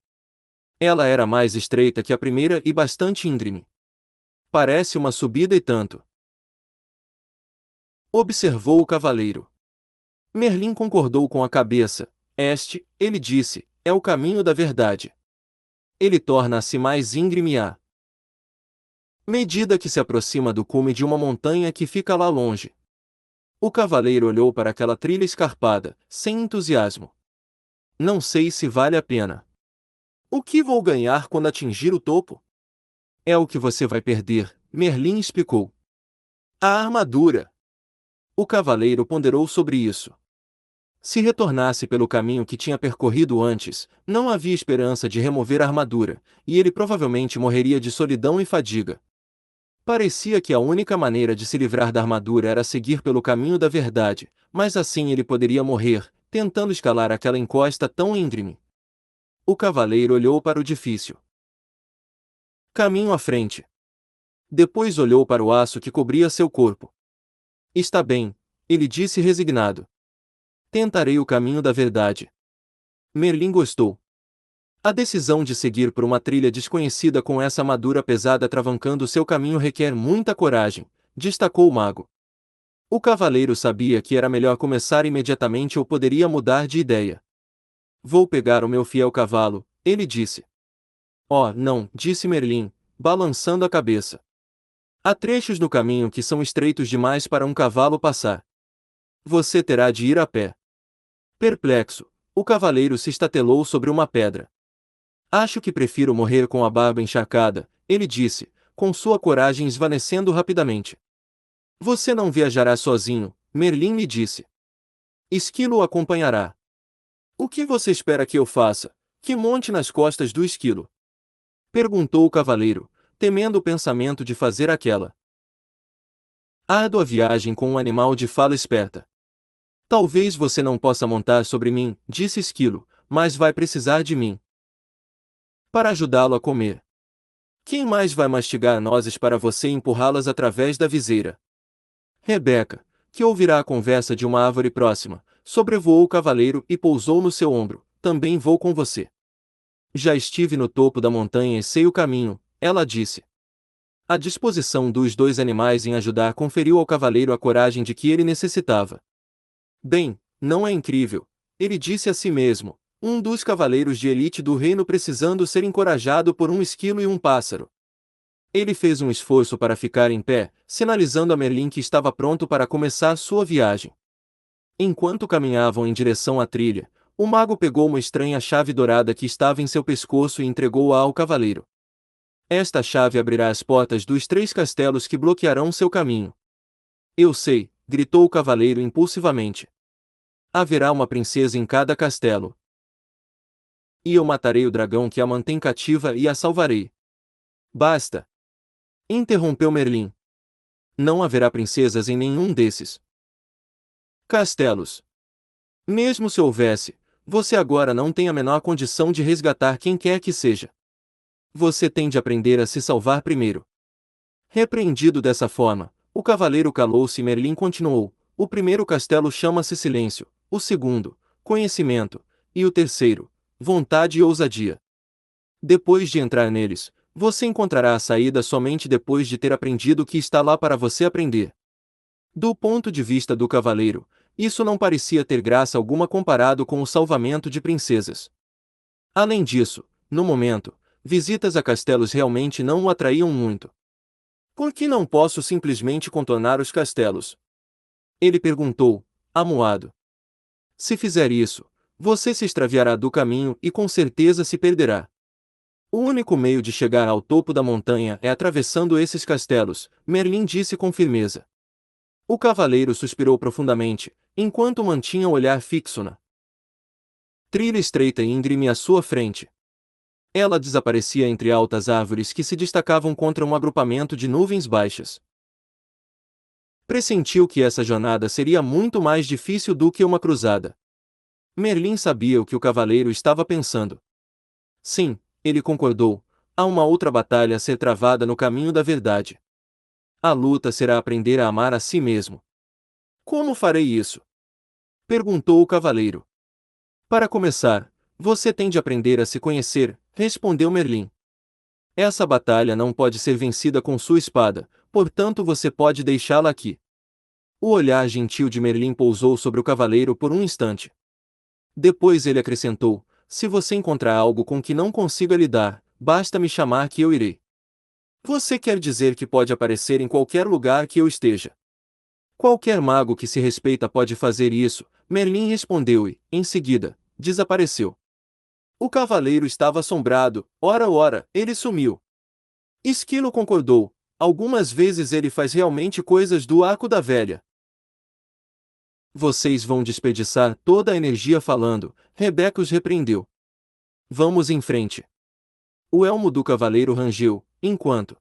Ela era mais estreita que a primeira e bastante íngreme. Parece uma subida e tanto. Observou o cavaleiro. Merlin concordou com a cabeça. Este, ele disse, é o caminho da verdade. Ele torna-se mais íngreme à medida que se aproxima do cume de uma montanha que fica lá longe. O cavaleiro olhou para aquela trilha escarpada, sem entusiasmo. Não sei se vale a pena. O que vou ganhar quando atingir o topo? É o que você vai perder, Merlin explicou. A armadura. O cavaleiro ponderou sobre isso. Se retornasse pelo caminho que tinha percorrido antes, não havia esperança de remover a armadura, e ele provavelmente morreria de solidão e fadiga. Parecia que a única maneira de se livrar da armadura era seguir pelo caminho da verdade, mas assim ele poderia morrer, tentando escalar aquela encosta tão íngreme. O cavaleiro olhou para o edifício. Caminho à frente. Depois olhou para o aço que cobria seu corpo. Está bem, ele disse resignado. Tentarei o caminho da verdade. Merlin gostou. A decisão de seguir por uma trilha desconhecida com essa armadura pesada atravancando seu caminho requer muita coragem, destacou o mago. O cavaleiro sabia que era melhor começar imediatamente ou poderia mudar de ideia. Vou pegar o meu fiel cavalo, ele disse. Oh, não, disse Merlin, balançando a cabeça. Há trechos no caminho que são estreitos demais para um cavalo passar. Você terá de ir a pé. Perplexo, o cavaleiro se estatelou sobre uma pedra. Acho que prefiro morrer com a barba encharcada, ele disse, com sua coragem esvanecendo rapidamente. Você não viajará sozinho, Merlin me disse. Esquilo o acompanhará. O que você espera que eu faça? Que monte nas costas do esquilo? Perguntou o cavaleiro, temendo o pensamento de fazer aquela árdua viagem com um animal de fala esperta. Talvez você não possa montar sobre mim, disse Esquilo, mas vai precisar de mim para ajudá-lo a comer. Quem mais vai mastigar nozes para você empurrá-las através da viseira? Rebeca, que ouvirá a conversa de uma árvore próxima, sobrevoou o cavaleiro e pousou no seu ombro. Também vou com você. Já estive no topo da montanha e sei o caminho, ela disse. A disposição dos dois animais em ajudar conferiu ao cavaleiro a coragem de que ele necessitava. Bem, não é incrível, ele disse a si mesmo, um dos cavaleiros de elite do reino precisando ser encorajado por um esquilo e um pássaro. Ele fez um esforço para ficar em pé, sinalizando a Merlin que estava pronto para começar sua viagem. Enquanto caminhavam em direção à trilha, o mago pegou uma estranha chave dourada que estava em seu pescoço e entregou-a ao cavaleiro. Esta chave abrirá as portas dos 3 castelos que bloquearão seu caminho. Eu sei, gritou o cavaleiro impulsivamente. Haverá uma princesa em cada castelo. E eu matarei o dragão que a mantém cativa e a salvarei. Basta! Interrompeu Merlin. Não haverá princesas em nenhum desses castelos. Mesmo se houvesse, você agora não tem a menor condição de resgatar quem quer que seja. Você tem de aprender a se salvar primeiro. Repreendido dessa forma, o cavaleiro calou-se e Merlin continuou. O primeiro castelo chama-se Silêncio, o segundo, Conhecimento, e o terceiro, Vontade e Ousadia. Depois de entrar neles, você encontrará a saída somente depois de ter aprendido o que está lá para você aprender. Do ponto de vista do cavaleiro, isso não parecia ter graça alguma comparado com o salvamento de princesas. Além disso, no momento, visitas a castelos realmente não o atraíam muito. Por que não posso simplesmente contornar os castelos? Ele perguntou, amuado. Se fizer isso, você se extraviará do caminho e com certeza se perderá. O único meio de chegar ao topo da montanha é atravessando esses castelos, Merlin disse com firmeza. O cavaleiro suspirou profundamente, enquanto mantinha o olhar fixo na trilha estreita e íngreme à sua frente. Ela desaparecia entre altas árvores que se destacavam contra um agrupamento de nuvens baixas. Pressentiu que essa jornada seria muito mais difícil do que uma cruzada. Merlin sabia o que o cavaleiro estava pensando. Sim, ele concordou, há uma outra batalha a ser travada no caminho da verdade. A luta será aprender a amar a si mesmo. Como farei isso? Perguntou o cavaleiro. Para começar, você tem de aprender a se conhecer, respondeu Merlin. Essa batalha não pode ser vencida com sua espada, portanto você pode deixá-la aqui. O olhar gentil de Merlin pousou sobre o cavaleiro por um instante. Depois ele acrescentou, se você encontrar algo com que não consiga lidar, basta me chamar que eu irei. Você quer dizer que pode aparecer em qualquer lugar que eu esteja? Qualquer mago que se respeita pode fazer isso, Merlin respondeu e, em seguida, desapareceu. O cavaleiro estava assombrado, ora, ele sumiu. Esquilo concordou, algumas vezes ele faz realmente coisas do arco da velha. Vocês vão desperdiçar toda a energia falando, Rebeca os repreendeu. Vamos em frente. O elmo do cavaleiro rangeu, enquanto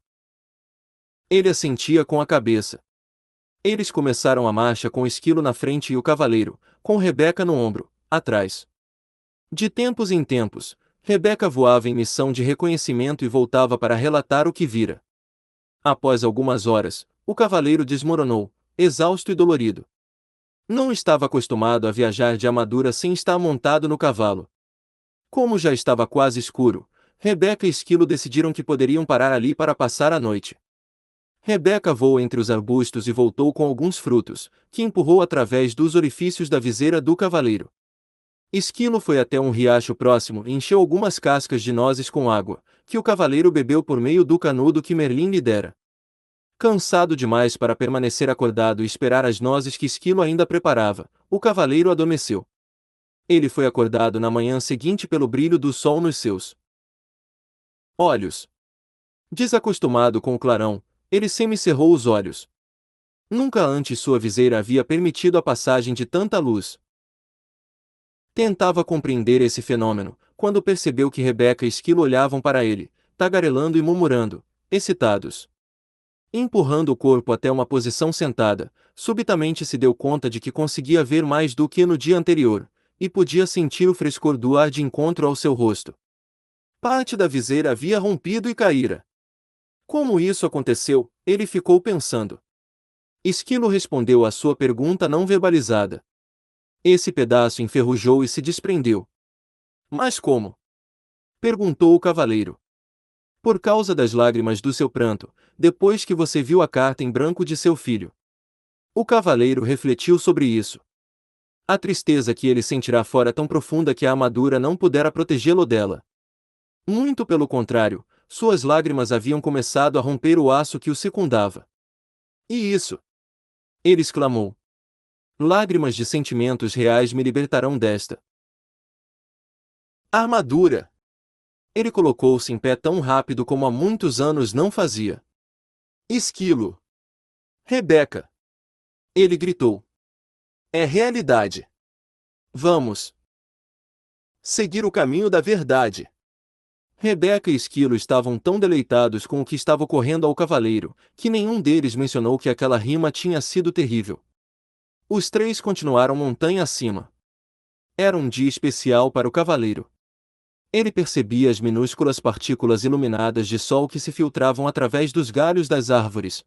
ele assentia com a cabeça. Eles começaram a marcha com Esquilo na frente e o cavaleiro, com Rebeca no ombro, atrás. De tempos em tempos, Rebeca voava em missão de reconhecimento e voltava para relatar o que vira. Após algumas horas, o cavaleiro desmoronou, exausto e dolorido. Não estava acostumado a viajar de armadura sem estar montado no cavalo. Como já estava quase escuro, Rebeca e Esquilo decidiram que poderiam parar ali para passar a noite. Rebeca voou entre os arbustos e voltou com alguns frutos, que empurrou através dos orifícios da viseira do cavaleiro. Esquilo foi até um riacho próximo e encheu algumas cascas de nozes com água, que o cavaleiro bebeu por meio do canudo que Merlin lhe dera. Cansado demais para permanecer acordado e esperar as nozes que Esquilo ainda preparava, o cavaleiro adormeceu. Ele foi acordado na manhã seguinte pelo brilho do sol nos seus olhos. Desacostumado com o clarão, ele semicerrou os olhos. Nunca antes sua viseira havia permitido a passagem de tanta luz. Tentava compreender esse fenômeno, quando percebeu que Rebeca e Esquilo olhavam para ele, tagarelando e murmurando, excitados. Empurrando o corpo até uma posição sentada, subitamente se deu conta de que conseguia ver mais do que no dia anterior, e podia sentir o frescor do ar de encontro ao seu rosto. Parte da viseira havia rompido e caíra. Como isso aconteceu? Ele ficou pensando. Esquilo respondeu à sua pergunta não verbalizada. Esse pedaço enferrujou e se desprendeu. Mas como? Perguntou o cavaleiro. Por causa das lágrimas do seu pranto, depois que você viu a carta em branco de seu filho. O cavaleiro refletiu sobre isso. A tristeza que ele sentirá fora tão profunda que a armadura não pudera protegê-lo dela. Muito pelo contrário, suas lágrimas haviam começado a romper o aço que o circundava. E isso? Ele exclamou. Lágrimas de sentimentos reais me libertarão desta armadura. Ele colocou-se em pé tão rápido como há muitos anos não fazia. Esquilo. Rebeca. Ele gritou. É realidade. Vamos seguir o caminho da verdade. Rebeca e Esquilo estavam tão deleitados com o que estava ocorrendo ao cavaleiro, que nenhum deles mencionou que aquela rima tinha sido terrível. Os três continuaram montanha acima. Era um dia especial para o cavaleiro. Ele percebia as minúsculas partículas iluminadas de sol que se filtravam através dos galhos das árvores.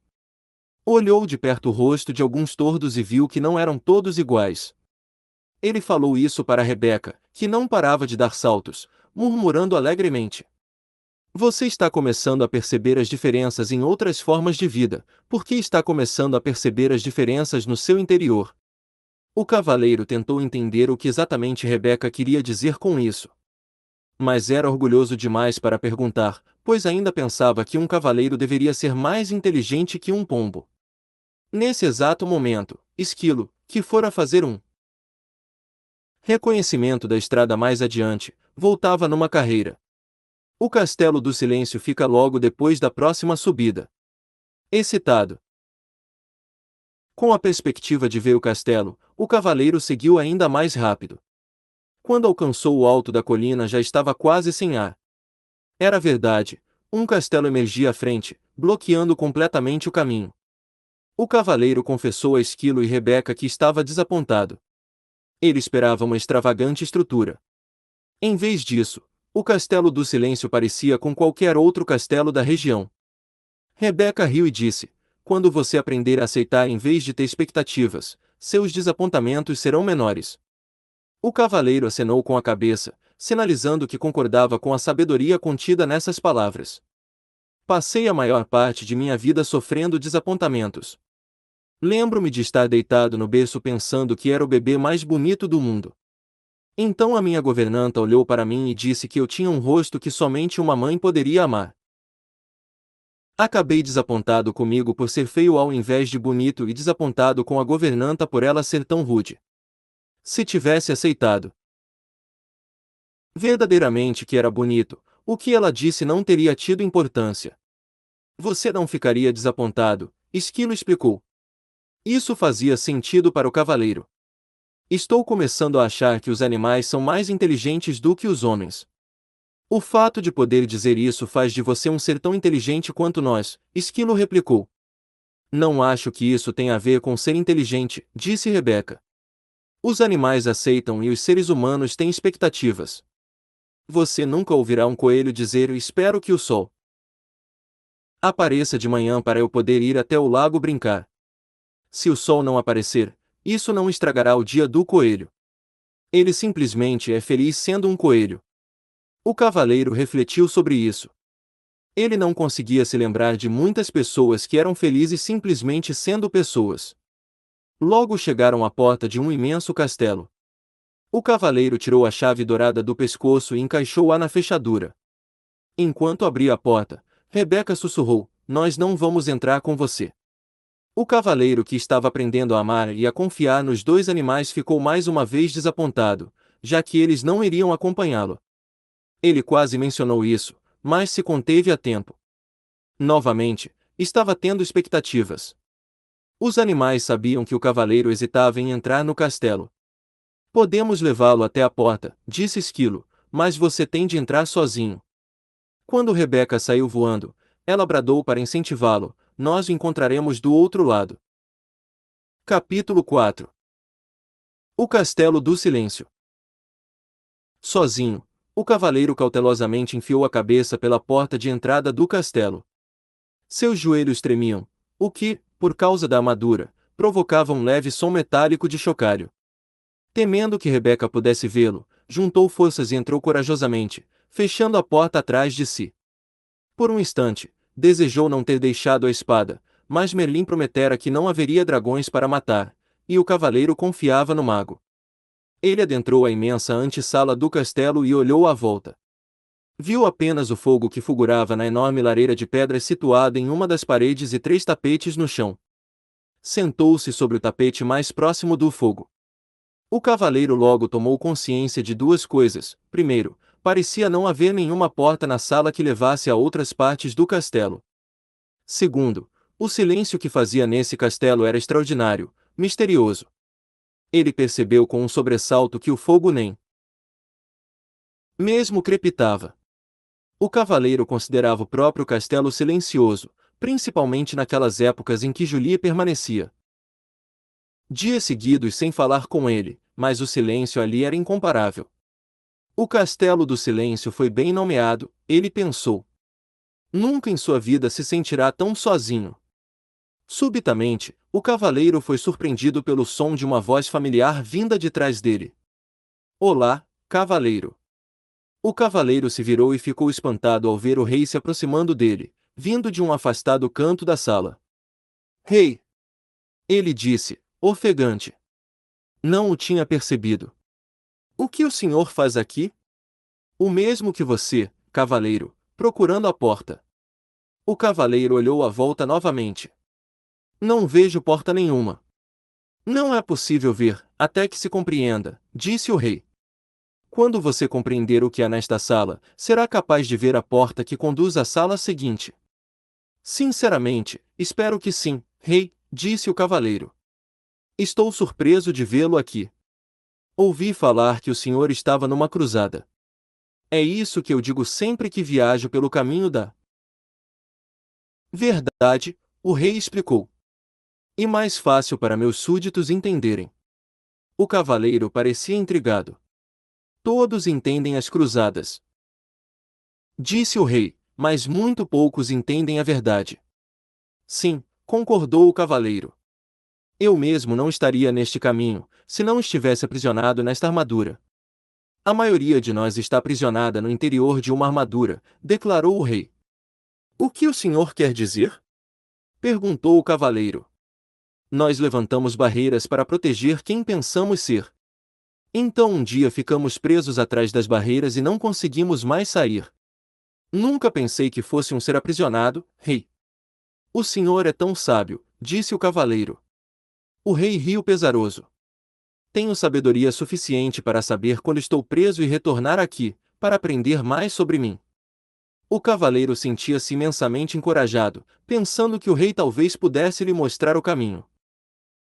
Olhou de perto o rosto de alguns tordos e viu que não eram todos iguais. Ele falou isso para Rebeca, que não parava de dar saltos, murmurando alegremente. Você está começando a perceber as diferenças em outras formas de vida, porque está começando a perceber as diferenças no seu interior. O cavaleiro tentou entender o que exatamente Rebeca queria dizer com isso. Mas era orgulhoso demais para perguntar, pois ainda pensava que um cavaleiro deveria ser mais inteligente que um pombo. Nesse exato momento, Esquilo, que fora fazer um reconhecimento da estrada mais adiante, voltava numa carreira. O Castelo do Silêncio fica logo depois da próxima subida. Excitado com a perspectiva de ver o castelo, o cavaleiro seguiu ainda mais rápido. Quando alcançou o alto da colina já estava quase sem ar. Era verdade, um castelo emergia à frente, bloqueando completamente o caminho. O cavaleiro confessou a Esquilo e Rebeca que estava desapontado. Ele esperava uma extravagante estrutura. Em vez disso, o Castelo do Silêncio parecia com qualquer outro castelo da região. Rebeca riu e disse: quando você aprender a aceitar em vez de ter expectativas, seus desapontamentos serão menores. O cavaleiro acenou com a cabeça, sinalizando que concordava com a sabedoria contida nessas palavras. Passei a maior parte de minha vida sofrendo desapontamentos. Lembro-me de estar deitado no berço pensando que era o bebê mais bonito do mundo. Então a minha governanta olhou para mim e disse que eu tinha um rosto que somente uma mãe poderia amar. Acabei desapontado comigo por ser feio ao invés de bonito e desapontado com a governanta por ela ser tão rude. Se tivesse aceitado verdadeiramente que era bonito, o que ela disse não teria tido importância. Você não ficaria desapontado, Esquilo explicou. Isso fazia sentido para o cavaleiro. Estou começando a achar que os animais são mais inteligentes do que os homens. O fato de poder dizer isso faz de você um ser tão inteligente quanto nós, Esquilo replicou. Não acho que isso tenha a ver com ser inteligente, disse Rebeca. Os animais aceitam e os seres humanos têm expectativas. Você nunca ouvirá um coelho dizer: espero que o sol apareça de manhã para eu poder ir até o lago brincar. Se o sol não aparecer, isso não estragará o dia do coelho. Ele simplesmente é feliz sendo um coelho. O cavaleiro refletiu sobre isso. Ele não conseguia se lembrar de muitas pessoas que eram felizes simplesmente sendo pessoas. Logo chegaram à porta de um imenso castelo. O cavaleiro tirou a chave dourada do pescoço e encaixou-a na fechadura. Enquanto abria a porta, Rebeca sussurrou: nós não vamos entrar com você. O cavaleiro, que estava aprendendo a amar e a confiar nos dois animais, ficou mais uma vez desapontado, já que eles não iriam acompanhá-lo. Ele quase mencionou isso, mas se conteve a tempo. Novamente, estava tendo expectativas. Os animais sabiam que o cavaleiro hesitava em entrar no castelo. Podemos levá-lo até a porta, disse Esquilo, mas você tem de entrar sozinho. Quando Rebeca saiu voando, ela bradou para incentivá-lo: nós o encontraremos do outro lado. Capítulo 4. O Castelo do Silêncio. Sozinho, o cavaleiro cautelosamente enfiou a cabeça pela porta de entrada do castelo. Seus joelhos tremiam, o que, por causa da armadura, provocava um leve som metálico de chocalho. Temendo que Rebeca pudesse vê-lo, juntou forças e entrou corajosamente, fechando a porta atrás de si. Por um instante, desejou não ter deixado a espada, mas Merlin prometera que não haveria dragões para matar, e o cavaleiro confiava no mago. Ele adentrou a imensa antessala do castelo e olhou à volta. Viu apenas o fogo que fulgurava na enorme lareira de pedras situada em uma das paredes e 3 tapetes no chão. Sentou-se sobre o tapete mais próximo do fogo. O cavaleiro logo tomou consciência de 2 coisas. Primeiro, parecia não haver nenhuma porta na sala que levasse a outras partes do castelo. Segundo, o silêncio que fazia nesse castelo era extraordinário, misterioso. Ele percebeu com um sobressalto que o fogo nem mesmo crepitava. O cavaleiro considerava o próprio castelo silencioso, principalmente naquelas épocas em que Julie permanecia dias seguidos sem falar com ele, mas o silêncio ali era incomparável. O Castelo do Silêncio foi bem nomeado, ele pensou. Nunca em sua vida se sentirá tão sozinho. Subitamente, o cavaleiro foi surpreendido pelo som de uma voz familiar vinda de trás dele. Olá, cavaleiro. O cavaleiro se virou e ficou espantado ao ver o rei se aproximando dele, vindo de um afastado canto da sala. Rei! Ele disse, ofegante. Não o tinha percebido. O que o senhor faz aqui? O mesmo que você, cavaleiro, procurando a porta. O cavaleiro olhou à volta novamente. Não vejo porta nenhuma. Não é possível ver, até que se compreenda, disse o rei. Quando você compreender o que há nesta sala, será capaz de ver a porta que conduz à sala seguinte. Sinceramente, espero que sim, rei, disse o cavaleiro. Estou surpreso de vê-lo aqui. Ouvi falar que o senhor estava numa cruzada. É isso que eu digo sempre que viajo pelo caminho da verdade, o rei explicou. E mais fácil para meus súditos entenderem. O cavaleiro parecia intrigado. Todos entendem as cruzadas, disse o rei, mas muito poucos entendem a verdade. Sim, concordou o cavaleiro. Eu mesmo não estaria neste caminho, se não estivesse aprisionado nesta armadura. A maioria de nós está aprisionada no interior de uma armadura, declarou o rei. O que o senhor quer dizer? Perguntou o cavaleiro. Nós levantamos barreiras para proteger quem pensamos ser. Então um dia ficamos presos atrás das barreiras e não conseguimos mais sair. Nunca pensei que fosse um ser aprisionado, rei. O senhor é tão sábio, disse o cavaleiro. O rei riu pesaroso. Tenho sabedoria suficiente para saber quando estou preso e retornar aqui, para aprender mais sobre mim. O cavaleiro sentia-se imensamente encorajado, pensando que o rei talvez pudesse lhe mostrar o caminho.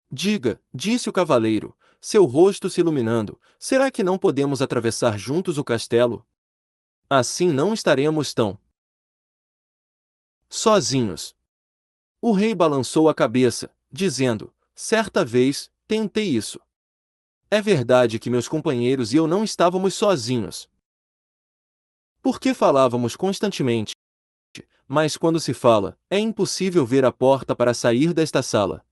Diga, disse o cavaleiro, seu rosto se iluminando, será que não podemos atravessar juntos o castelo? Assim não estaremos tão sozinhos. O rei balançou a cabeça, dizendo, certa vez, tentei isso. É verdade que meus companheiros e eu não estávamos sozinhos. Porque falávamos constantemente. Mas quando se fala, é impossível ver a porta para sair desta sala.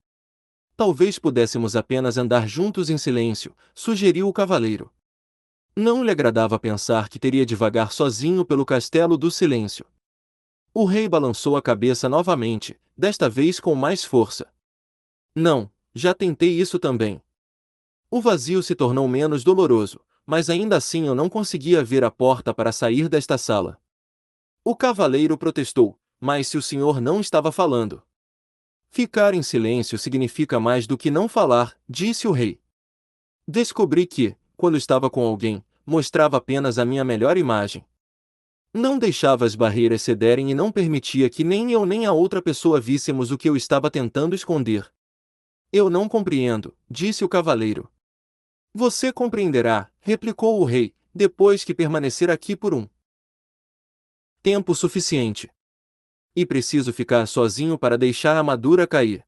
Talvez pudéssemos apenas andar juntos em silêncio, sugeriu o cavaleiro. Não lhe agradava pensar que teria de vagar sozinho pelo castelo do silêncio. O rei balançou a cabeça novamente, desta vez com mais força. Não, já tentei isso também. O vazio se tornou menos doloroso, mas ainda assim eu não conseguia ver a porta para sair desta sala. O cavaleiro protestou, mas se o senhor não estava falando. Ficar em silêncio significa mais do que não falar, disse o rei. Descobri que, quando estava com alguém, mostrava apenas a minha melhor imagem. Não deixava as barreiras cederem e não permitia que nem eu nem a outra pessoa víssemos o que eu estava tentando esconder. Eu não compreendo, disse o cavaleiro. Você compreenderá, replicou o rei, depois que permanecer aqui por um tempo suficiente. E preciso ficar sozinho para deixar a armadura cair.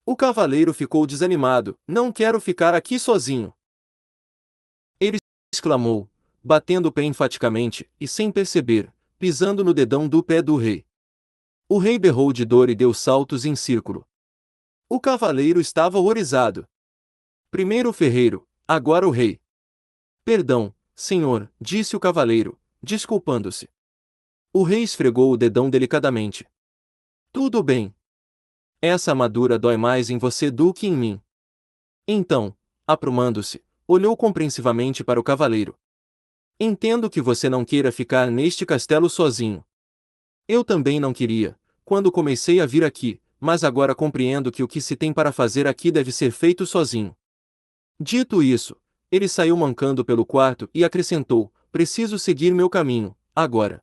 O cavaleiro ficou desanimado, não quero ficar aqui sozinho. Ele exclamou, batendo o pé enfaticamente, e sem perceber, pisando no dedão do pé do rei. O rei berrou de dor e deu saltos em círculo. O cavaleiro estava horrorizado. Primeiro o ferreiro, agora o rei. Perdão, senhor, disse o cavaleiro, desculpando-se. O rei esfregou o dedão delicadamente. Tudo bem. Essa armadura dói mais em você do que em mim. Então, aprumando-se, olhou compreensivamente para o cavaleiro. Entendo que você não queira ficar neste castelo sozinho. Eu também não queria, quando comecei a vir aqui, mas agora compreendo que o que se tem para fazer aqui deve ser feito sozinho. Dito isso, ele saiu mancando pelo quarto e acrescentou: preciso seguir meu caminho, agora.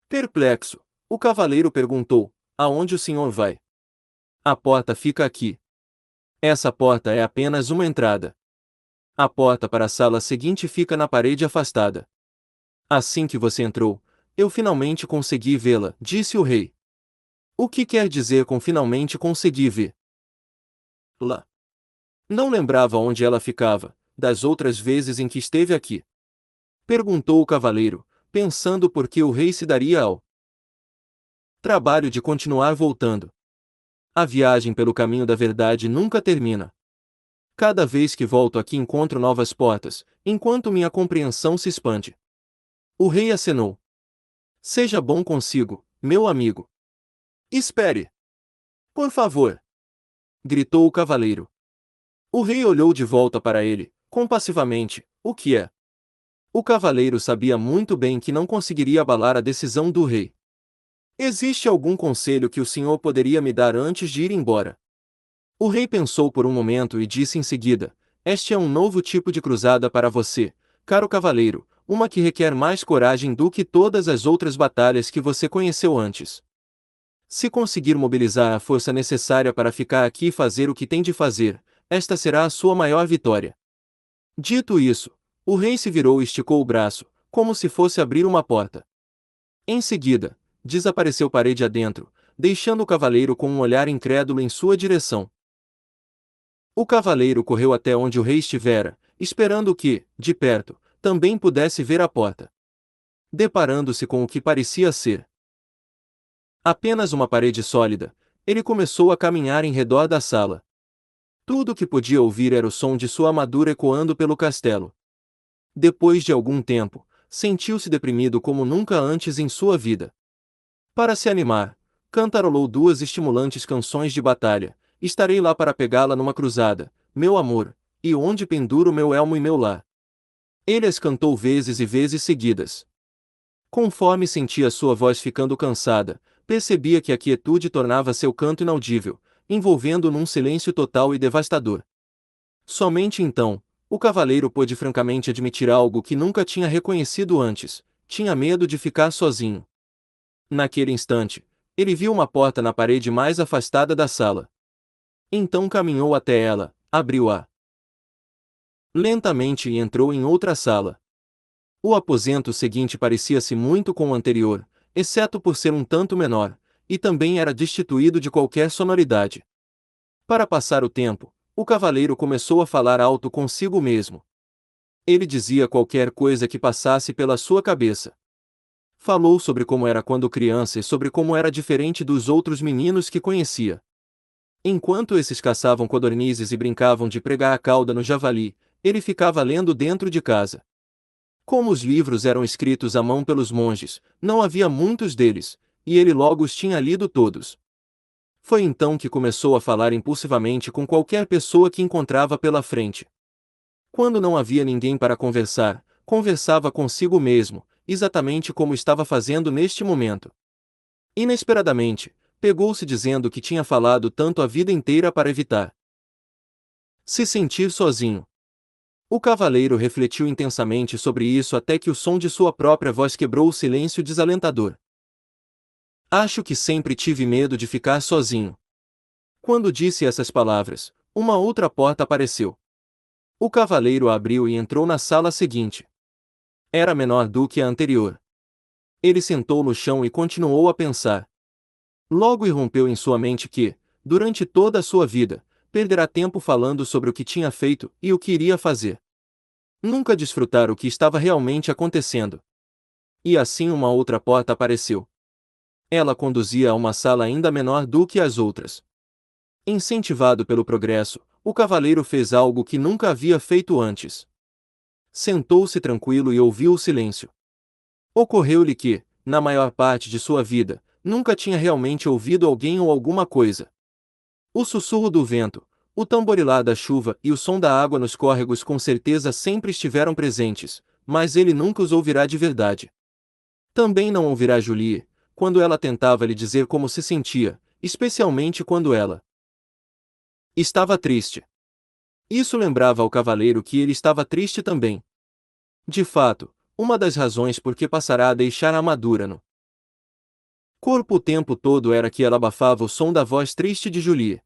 Perplexo, o cavaleiro perguntou: aonde o senhor vai? A porta fica aqui. Essa porta é apenas uma entrada. A porta para a sala seguinte fica na parede afastada. Assim que você entrou, eu finalmente consegui vê-la, disse o rei. O que quer dizer com finalmente consegui vê-la? Não lembrava onde ela ficava, das outras vezes em que esteve aqui. Perguntou o cavaleiro, pensando por que o rei se daria ao trabalho de continuar voltando. A viagem pelo caminho da verdade nunca termina. Cada vez que volto aqui encontro novas portas, enquanto minha compreensão se expande. O rei acenou. Seja bom consigo, meu amigo. Espere. Por favor. Gritou o cavaleiro. O rei olhou de volta para ele, compassivamente. O que é? O cavaleiro sabia muito bem que não conseguiria abalar a decisão do rei. Existe algum conselho que o senhor poderia me dar antes de ir embora? O rei pensou por um momento e disse em seguida: este é um novo tipo de cruzada para você, caro cavaleiro, uma que requer mais coragem do que todas as outras batalhas que você conheceu antes. Se conseguir mobilizar a força necessária para ficar aqui e fazer o que tem de fazer, esta será a sua maior vitória. Dito isso, o rei se virou e esticou o braço, como se fosse abrir uma porta. Em seguida, desapareceu parede adentro, deixando o cavaleiro com um olhar incrédulo em sua direção. O cavaleiro correu até onde o rei estivera, esperando que, de perto, também pudesse ver a porta. Deparando-se com o que parecia ser apenas uma parede sólida, ele começou a caminhar em redor da sala. Tudo o que podia ouvir era o som de sua armadura ecoando pelo castelo. Depois de algum tempo, sentiu-se deprimido como nunca antes em sua vida. Para se animar, cantarolou duas estimulantes canções de batalha: estarei lá para pegá-la numa cruzada, meu amor, e onde penduro meu elmo e meu lar. Ele as cantou vezes e vezes seguidas. Conforme sentia sua voz ficando cansada, percebia que a quietude tornava seu canto inaudível, envolvendo-o num silêncio total e devastador. Somente então, o cavaleiro pôde francamente admitir algo que nunca tinha reconhecido antes: tinha medo de ficar sozinho. Naquele instante, ele viu uma porta na parede mais afastada da sala. Então caminhou até ela, abriu-a lentamente e entrou em outra sala. O aposento seguinte parecia-se muito com o anterior, exceto por ser um tanto menor, e também era destituído de qualquer sonoridade. Para passar o tempo, o cavaleiro começou a falar alto consigo mesmo. Ele dizia qualquer coisa que passasse pela sua cabeça. Falou sobre como era quando criança e sobre como era diferente dos outros meninos que conhecia. Enquanto esses caçavam codornizes e brincavam de pregar a cauda no javali, ele ficava lendo dentro de casa. Como os livros eram escritos à mão pelos monges, não havia muitos deles, e ele logo os tinha lido todos. Foi então que começou a falar impulsivamente com qualquer pessoa que encontrava pela frente. Quando não havia ninguém para conversar, conversava consigo mesmo, exatamente como estava fazendo neste momento. Inesperadamente, pegou-se dizendo que tinha falado tanto a vida inteira para evitar se sentir sozinho. O cavaleiro refletiu intensamente sobre isso até que o som de sua própria voz quebrou o silêncio desalentador. Acho que sempre tive medo de ficar sozinho. Quando disse essas palavras, uma outra porta apareceu. O cavaleiro a abriu e entrou na sala seguinte. Era menor do que a anterior. Ele sentou no chão e continuou a pensar. Logo irrompeu em sua mente que, durante toda a sua vida, perderá tempo falando sobre o que tinha feito e o que iria fazer. Nunca desfrutar o que estava realmente acontecendo. E assim uma outra porta apareceu. Ela conduzia a uma sala ainda menor do que as outras. Incentivado pelo progresso, o cavaleiro fez algo que nunca havia feito antes. Sentou-se tranquilo e ouviu o silêncio. Ocorreu-lhe que, na maior parte de sua vida, nunca tinha realmente ouvido alguém ou alguma coisa. O sussurro do vento, o tamborilar da chuva e o som da água nos córregos com certeza sempre estiveram presentes, mas ele nunca os ouvirá de verdade. Também não ouvirá Julie, quando ela tentava lhe dizer como se sentia, especialmente quando ela estava triste. Isso lembrava ao cavaleiro que ele estava triste também. De fato, uma das razões por que passará a deixar a armadura no corpo o tempo todo era que ela abafava o som da voz triste de Julie.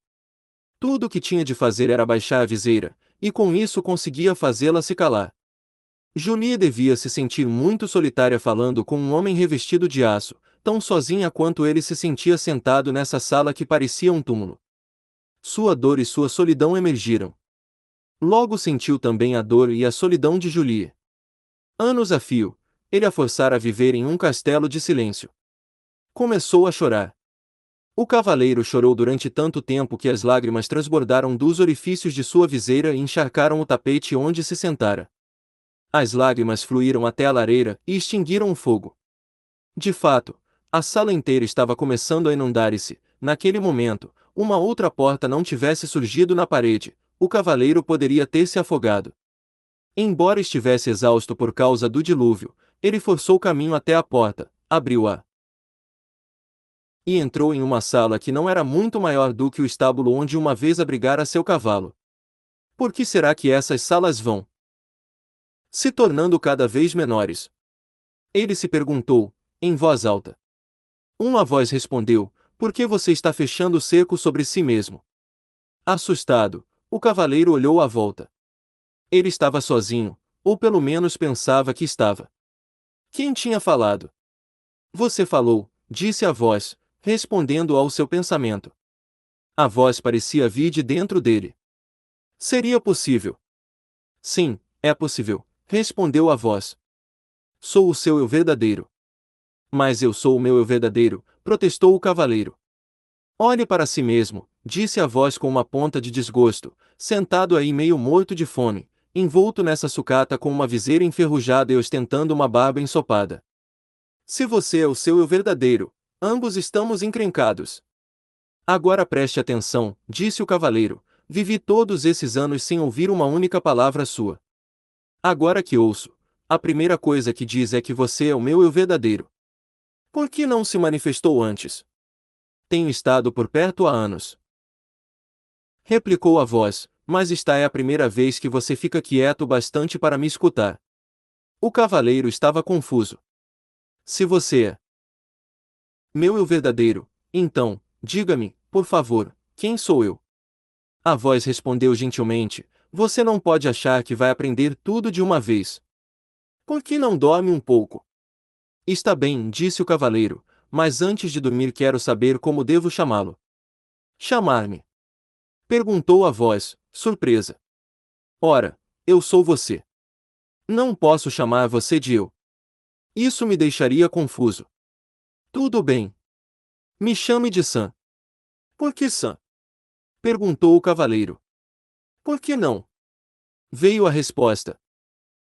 Tudo o que tinha de fazer era baixar a viseira, e com isso conseguia fazê-la se calar. Julie devia se sentir muito solitária falando com um homem revestido de aço, tão sozinha quanto ele se sentia sentado nessa sala que parecia um túmulo. Sua dor e sua solidão emergiram. Logo sentiu também a dor e a solidão de Julie. Anos a fio, ele a forçara a viver em um castelo de silêncio. Começou a chorar. O cavaleiro chorou durante tanto tempo que as lágrimas transbordaram dos orifícios de sua viseira e encharcaram o tapete onde se sentara. As lágrimas fluíram até a lareira e extinguiram o fogo. De fato, a sala inteira estava começando a inundar e se, naquele momento, uma outra porta não tivesse surgido na parede, o cavaleiro poderia ter se afogado. Embora estivesse exausto por causa do dilúvio, ele forçou o caminho até a porta, abriu-a e entrou em uma sala que não era muito maior do que o estábulo onde uma vez abrigara seu cavalo. Por que será que essas salas vão se tornando cada vez menores? Ele se perguntou, em voz alta. Uma voz respondeu, por que você está fechando o cerco sobre si mesmo? Assustado, o cavaleiro olhou à volta. Ele estava sozinho, ou pelo menos pensava que estava. Quem tinha falado? Você falou, disse a voz, respondendo ao seu pensamento. A voz parecia vir de dentro dele. Seria possível? Sim, é possível, respondeu a voz. Sou o seu eu verdadeiro. Mas eu sou o meu eu verdadeiro, protestou o cavaleiro. Olhe para si mesmo, disse a voz com uma ponta de desgosto, sentado aí meio morto de fome, envolto nessa sucata com uma viseira enferrujada e ostentando uma barba ensopada. Se você é o seu eu verdadeiro, ambos estamos encrencados. Agora preste atenção, disse o cavaleiro, vivi todos esses anos sem ouvir uma única palavra sua. Agora que ouço, a primeira coisa que diz é que você é o meu eu verdadeiro. Por que não se manifestou antes? Tenho estado por perto há anos. Replicou a voz, mas esta é a primeira vez que você fica quieto bastante para me escutar. O cavaleiro estava confuso. Se você é meu eu verdadeiro, então, diga-me, por favor, quem sou eu? A voz respondeu gentilmente, você não pode achar que vai aprender tudo de uma vez. Por que não dorme um pouco? Está bem, disse o cavaleiro, mas antes de dormir quero saber como devo chamá-lo. Chamar-me? Perguntou a voz, surpresa. Ora, eu sou você. Não posso chamar você de eu. Isso me deixaria confuso. Tudo bem. Me chame de Sam. Por que Sam? Perguntou o cavaleiro. Por que não? Veio a resposta.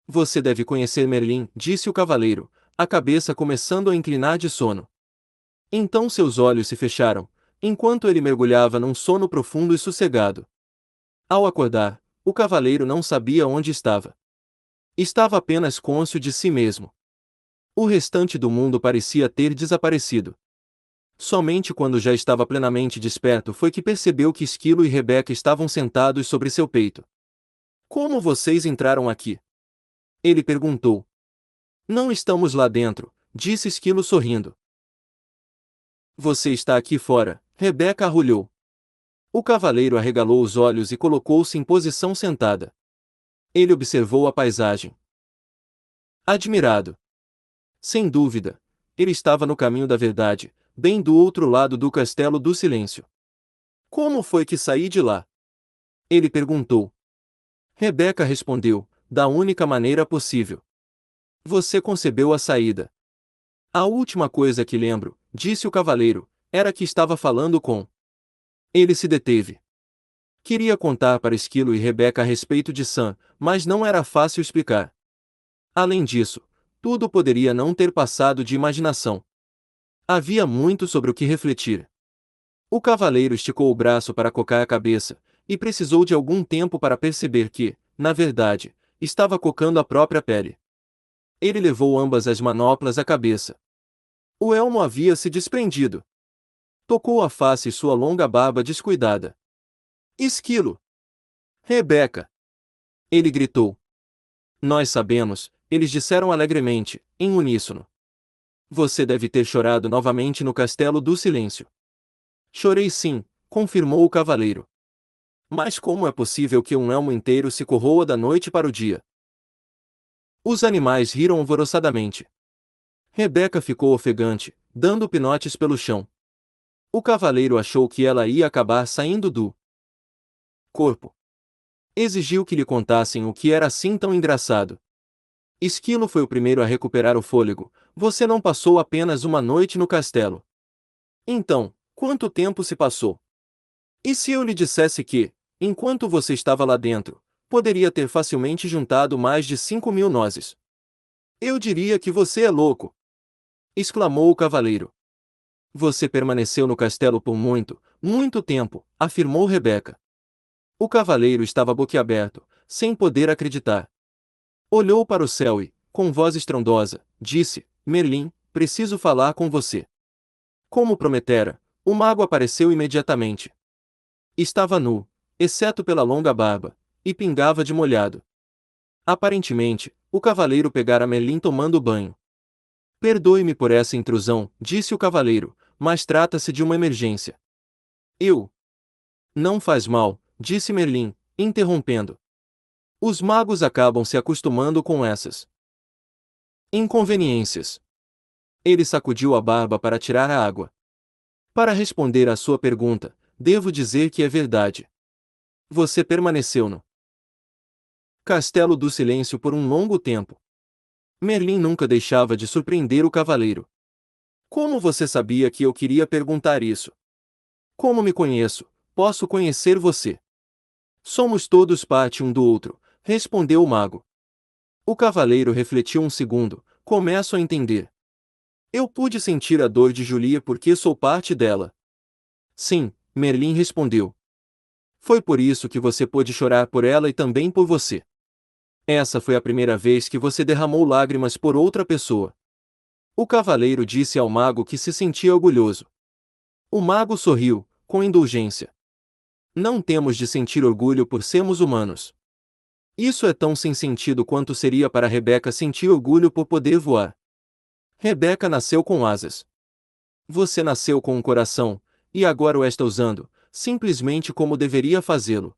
Você deve conhecer Merlin, disse o cavaleiro, a cabeça começando a inclinar de sono. Então seus olhos se fecharam, enquanto ele mergulhava num sono profundo e sossegado. Ao acordar, o cavaleiro não sabia onde estava. Estava apenas cônscio de si mesmo. O restante do mundo parecia ter desaparecido. Somente quando já estava plenamente desperto foi que percebeu que Esquilo e Rebeca estavam sentados sobre seu peito. Como vocês entraram aqui? Ele perguntou. Não estamos lá dentro, disse Esquilo sorrindo. Você está aqui fora, Rebeca arrulhou. O cavaleiro arregalou os olhos e colocou-se em posição sentada. Ele observou a paisagem. Admirado. Sem dúvida, ele estava no caminho da verdade, bem do outro lado do castelo do silêncio. Como foi que saí de lá? Ele perguntou. Rebeca respondeu, da única maneira possível. Você concebeu a saída. A última coisa que lembro, disse o cavaleiro, era que estava falando com. Ele se deteve. Queria contar para Esquilo e Rebeca a respeito de Sam, mas não era fácil explicar. Além disso, tudo poderia não ter passado de imaginação. Havia muito sobre o que refletir. O cavaleiro esticou o braço para cocar a cabeça, e precisou de algum tempo para perceber que, na verdade, estava cocando a própria pele. Ele levou ambas as manoplas à cabeça. O elmo havia se desprendido. Tocou a face e sua longa barba descuidada. Esquilo! Rebeca! Ele gritou. Nós sabemos, eles disseram alegremente, em uníssono. Você deve ter chorado novamente no Castelo do Silêncio. Chorei sim, confirmou o cavaleiro. Mas como é possível que um elmo inteiro se corroa da noite para o dia? Os animais riram alvoroçadamente. Rebeca ficou ofegante, dando pinotes pelo chão. O cavaleiro achou que ela ia acabar saindo do corpo. Exigiu que lhe contassem o que era assim tão engraçado. Esquilo foi o primeiro a recuperar o fôlego. Você não passou apenas uma noite no castelo. Então, quanto tempo se passou? E se eu lhe dissesse que, enquanto você estava lá dentro, poderia ter facilmente juntado mais de 5.000 nozes? Eu diria que você é louco! Exclamou o cavaleiro. Você permaneceu no castelo por muito, muito tempo, afirmou Rebeca. O cavaleiro estava boquiaberto, sem poder acreditar. Olhou para o céu e, com voz estrondosa, disse: Merlin, preciso falar com você. Como prometera, o mago apareceu imediatamente. Estava nu, exceto pela longa barba, e pingava de molhado. Aparentemente, o cavaleiro pegara Merlin tomando banho. Perdoe-me por essa intrusão, disse o cavaleiro, mas trata-se de uma emergência. Eu. Não faz mal, disse Merlin, interrompendo. Os magos acabam se acostumando com essas inconveniências. Ele sacudiu a barba para tirar a água. Para responder à sua pergunta, devo dizer que é verdade. Você permaneceu no Castelo do Silêncio por um longo tempo. Merlin nunca deixava de surpreender o cavaleiro. Como você sabia que eu queria perguntar isso? Como me conheço, posso conhecer você. Somos todos parte um do outro, respondeu o mago. O cavaleiro refletiu um segundo. Começo a entender. Eu pude sentir a dor de Julia porque sou parte dela. Sim, Merlin respondeu. Foi por isso que você pôde chorar por ela e também por você. Essa foi a primeira vez que você derramou lágrimas por outra pessoa. O cavaleiro disse ao mago que se sentia orgulhoso. O mago sorriu, com indulgência. Não temos de sentir orgulho por sermos humanos. Isso é tão sem sentido quanto seria para Rebeca sentir orgulho por poder voar. Rebeca nasceu com asas. Você nasceu com um coração, e agora o está usando, simplesmente como deveria fazê-lo.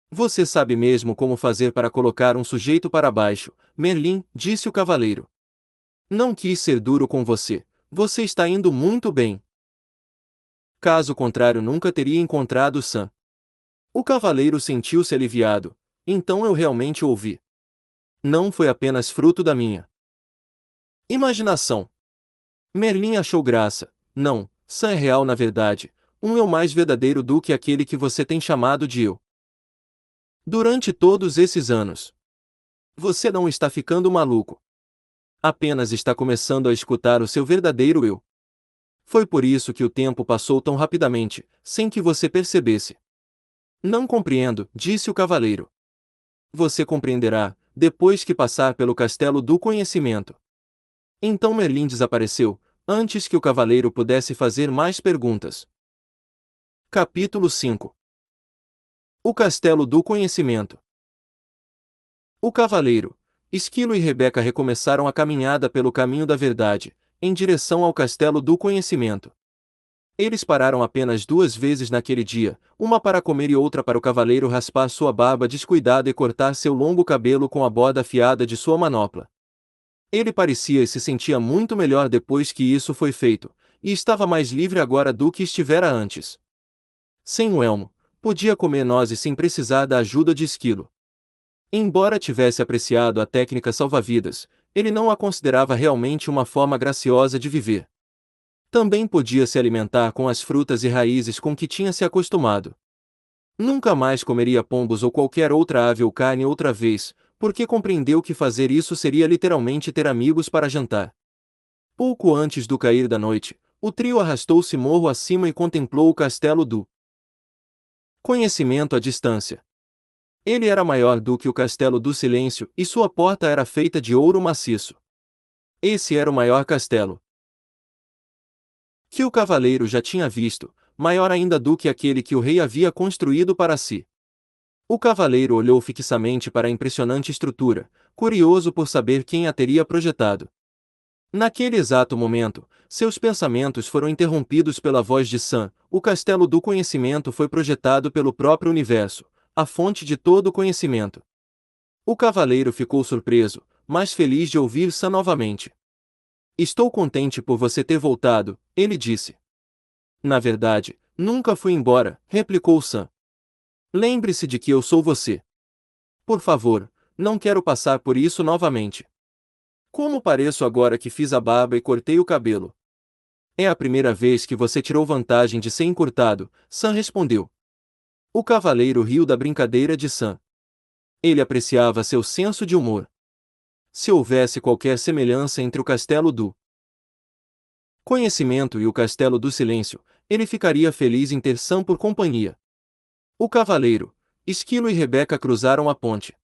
Você sabe mesmo como fazer para colocar um sujeito para baixo, Merlin, disse o cavaleiro. Não quis ser duro com você, você está indo muito bem. Caso contrário nunca teria encontrado Sam. O cavaleiro sentiu-se aliviado. Então eu realmente ouvi. Não foi apenas fruto da minha imaginação. Merlin achou graça. Não, Sam é real na verdade, um eu mais verdadeiro do que aquele que você tem chamado de eu. Durante todos esses anos. Você não está ficando maluco. Apenas está começando a escutar o seu verdadeiro eu. Foi por isso que o tempo passou tão rapidamente, sem que você percebesse. Não compreendo, disse o cavaleiro. Você compreenderá, depois que passar pelo castelo do conhecimento. Então Merlin desapareceu, antes que o cavaleiro pudesse fazer mais perguntas. Capítulo 5. O Castelo do Conhecimento. O cavaleiro, Esquilo e Rebeca recomeçaram a caminhada pelo caminho da verdade, em direção ao Castelo do Conhecimento. Eles pararam apenas 2 vezes naquele dia, uma para comer e outra para o cavaleiro raspar sua barba descuidada e cortar seu longo cabelo com a borda afiada de sua manopla. Ele parecia e se sentia muito melhor depois que isso foi feito, e estava mais livre agora do que estivera antes. Sem o elmo, podia comer nozes sem precisar da ajuda de Esquilo. Embora tivesse apreciado a técnica salva-vidas, ele não a considerava realmente uma forma graciosa de viver. Também podia se alimentar com as frutas e raízes com que tinha se acostumado. Nunca mais comeria pombos ou qualquer outra ave ou carne outra vez, porque compreendeu que fazer isso seria literalmente ter amigos para jantar. Pouco antes do cair da noite, o trio arrastou-se morro acima e contemplou o castelo do conhecimento à distância. Ele era maior do que o castelo do silêncio e sua porta era feita de ouro maciço. Esse era o maior castelo que o cavaleiro já tinha visto, maior ainda do que aquele que o rei havia construído para si. O cavaleiro olhou fixamente para a impressionante estrutura, curioso por saber quem a teria projetado. Naquele exato momento, seus pensamentos foram interrompidos pela voz de Sam. O castelo do conhecimento foi projetado pelo próprio universo, a fonte de todo o conhecimento. O cavaleiro ficou surpreso, mas feliz de ouvir Sam novamente. Estou contente por você ter voltado, ele disse. Na verdade, nunca fui embora, replicou Sam. Lembre-se de que eu sou você. Por favor, não quero passar por isso novamente. Como pareço agora que fiz a barba e cortei o cabelo? É a primeira vez que você tirou vantagem de ser encurtado, Sam respondeu. O cavaleiro riu da brincadeira de Sam. Ele apreciava seu senso de humor. Se houvesse qualquer semelhança entre o castelo do conhecimento e o castelo do silêncio, ele ficaria feliz em ter Sam por companhia. O cavaleiro, Esquilo e Rebeca cruzaram a ponte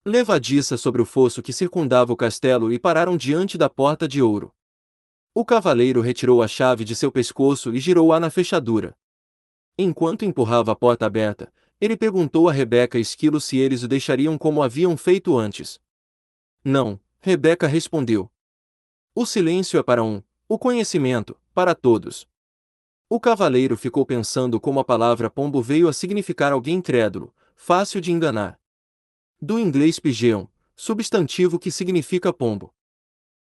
levadiça sobre o fosso que circundava o castelo e pararam diante da porta de ouro. O cavaleiro retirou a chave de seu pescoço e girou-a na fechadura. Enquanto empurrava a porta aberta, ele perguntou a Rebeca e Esquilo se eles o deixariam como haviam feito antes. Não, Rebeca respondeu. O silêncio é para um, o conhecimento, para todos. O cavaleiro ficou pensando como a palavra pombo veio a significar alguém crédulo, fácil de enganar. Do inglês pigeon, substantivo que significa pombo.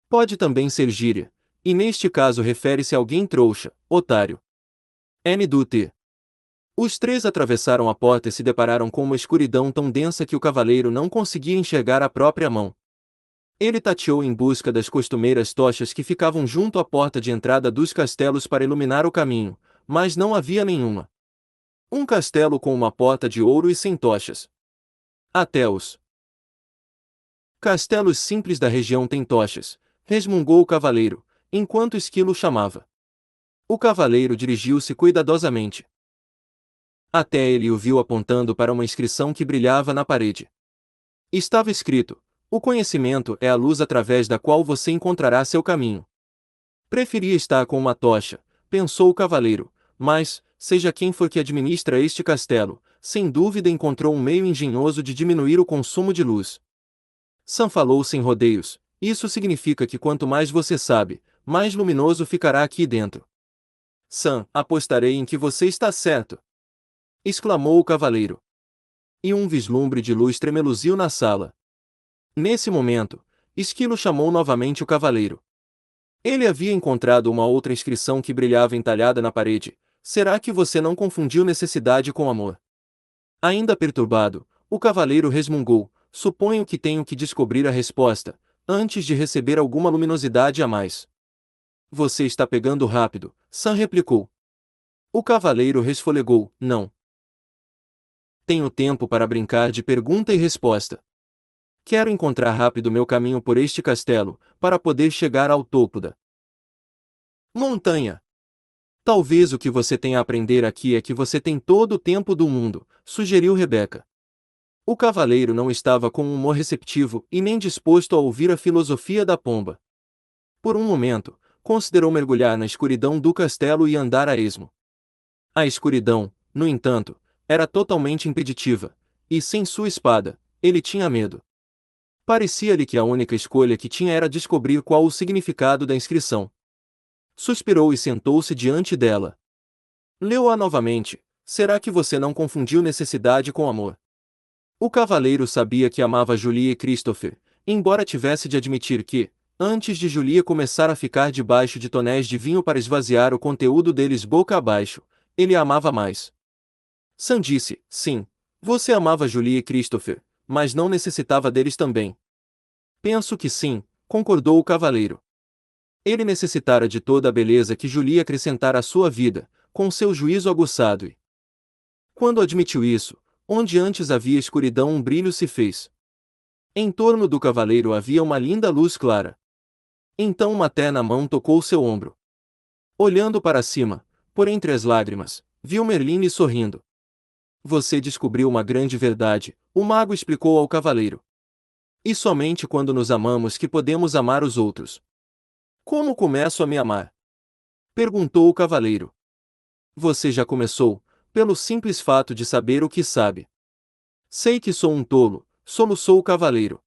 Pode também ser gíria, e neste caso refere-se a alguém trouxa, otário. N.D.T. Os três atravessaram a porta e se depararam com uma escuridão tão densa que o cavaleiro não conseguia enxergar a própria mão. Ele tateou em busca das costumeiras tochas que ficavam junto à porta de entrada dos castelos para iluminar o caminho, mas não havia nenhuma. Um castelo com uma porta de ouro e sem tochas. Até os castelos simples da região têm tochas, resmungou o cavaleiro, enquanto Esquilo chamava. O cavaleiro dirigiu-se cuidadosamente até ele e o viu apontando para uma inscrição que brilhava na parede. Estava escrito: o conhecimento é a luz através da qual você encontrará seu caminho. Preferia estar com uma tocha, pensou o cavaleiro, mas, seja quem for que administra este castelo, sem dúvida encontrou um meio engenhoso de diminuir o consumo de luz. Sam falou sem rodeios: isso significa que quanto mais você sabe, mais luminoso ficará aqui dentro. Sam, apostarei em que você está certo! Exclamou o cavaleiro. E um vislumbre de luz tremeluziu na sala. Nesse momento, Esquilo chamou novamente o cavaleiro. Ele havia encontrado uma outra inscrição que brilhava entalhada na parede: será que você não confundiu necessidade com amor? Ainda perturbado, o cavaleiro resmungou: suponho que tenho que descobrir a resposta, antes de receber alguma luminosidade a mais. Você está pegando rápido, Sam replicou. O cavaleiro resfolegou: não. Tenho tempo para brincar de pergunta e resposta. Quero encontrar rápido meu caminho por este castelo, para poder chegar ao topo da montanha. Talvez o que você tenha a aprender aqui é que você tem todo o tempo do mundo, sugeriu Rebeca. O cavaleiro não estava com um humor receptivo e nem disposto a ouvir a filosofia da pomba. Por um momento, considerou mergulhar na escuridão do castelo e andar a esmo. A escuridão, no entanto, era totalmente impeditiva, e sem sua espada, ele tinha medo. Parecia-lhe que a única escolha que tinha era descobrir qual o significado da inscrição. Suspirou e sentou-se diante dela. Leu-a novamente: será que você não confundiu necessidade com amor? O cavaleiro sabia que amava Julie e Christopher, embora tivesse de admitir que, antes de Julie começar a ficar debaixo de tonéis de vinho para esvaziar o conteúdo deles boca abaixo, ele a amava mais. Sam disse: sim, você amava Julie e Christopher, mas não necessitava deles também. Penso que sim, concordou o cavaleiro. Ele necessitara de toda a beleza que Julie acrescentara à sua vida, com seu juízo aguçado e... Quando admitiu isso, onde antes havia escuridão um brilho se fez. Em torno do cavaleiro havia uma linda luz clara. Então uma terna mão tocou seu ombro. Olhando para cima, por entre as lágrimas, viu Merline sorrindo. Você descobriu uma grande verdade, o mago explicou ao cavaleiro. E somente quando nos amamos que podemos amar os outros. Como começo a me amar? Perguntou o cavaleiro. Você já começou, pelo simples fato de saber o que sabe. Sei que sou um tolo, soluçou o cavaleiro.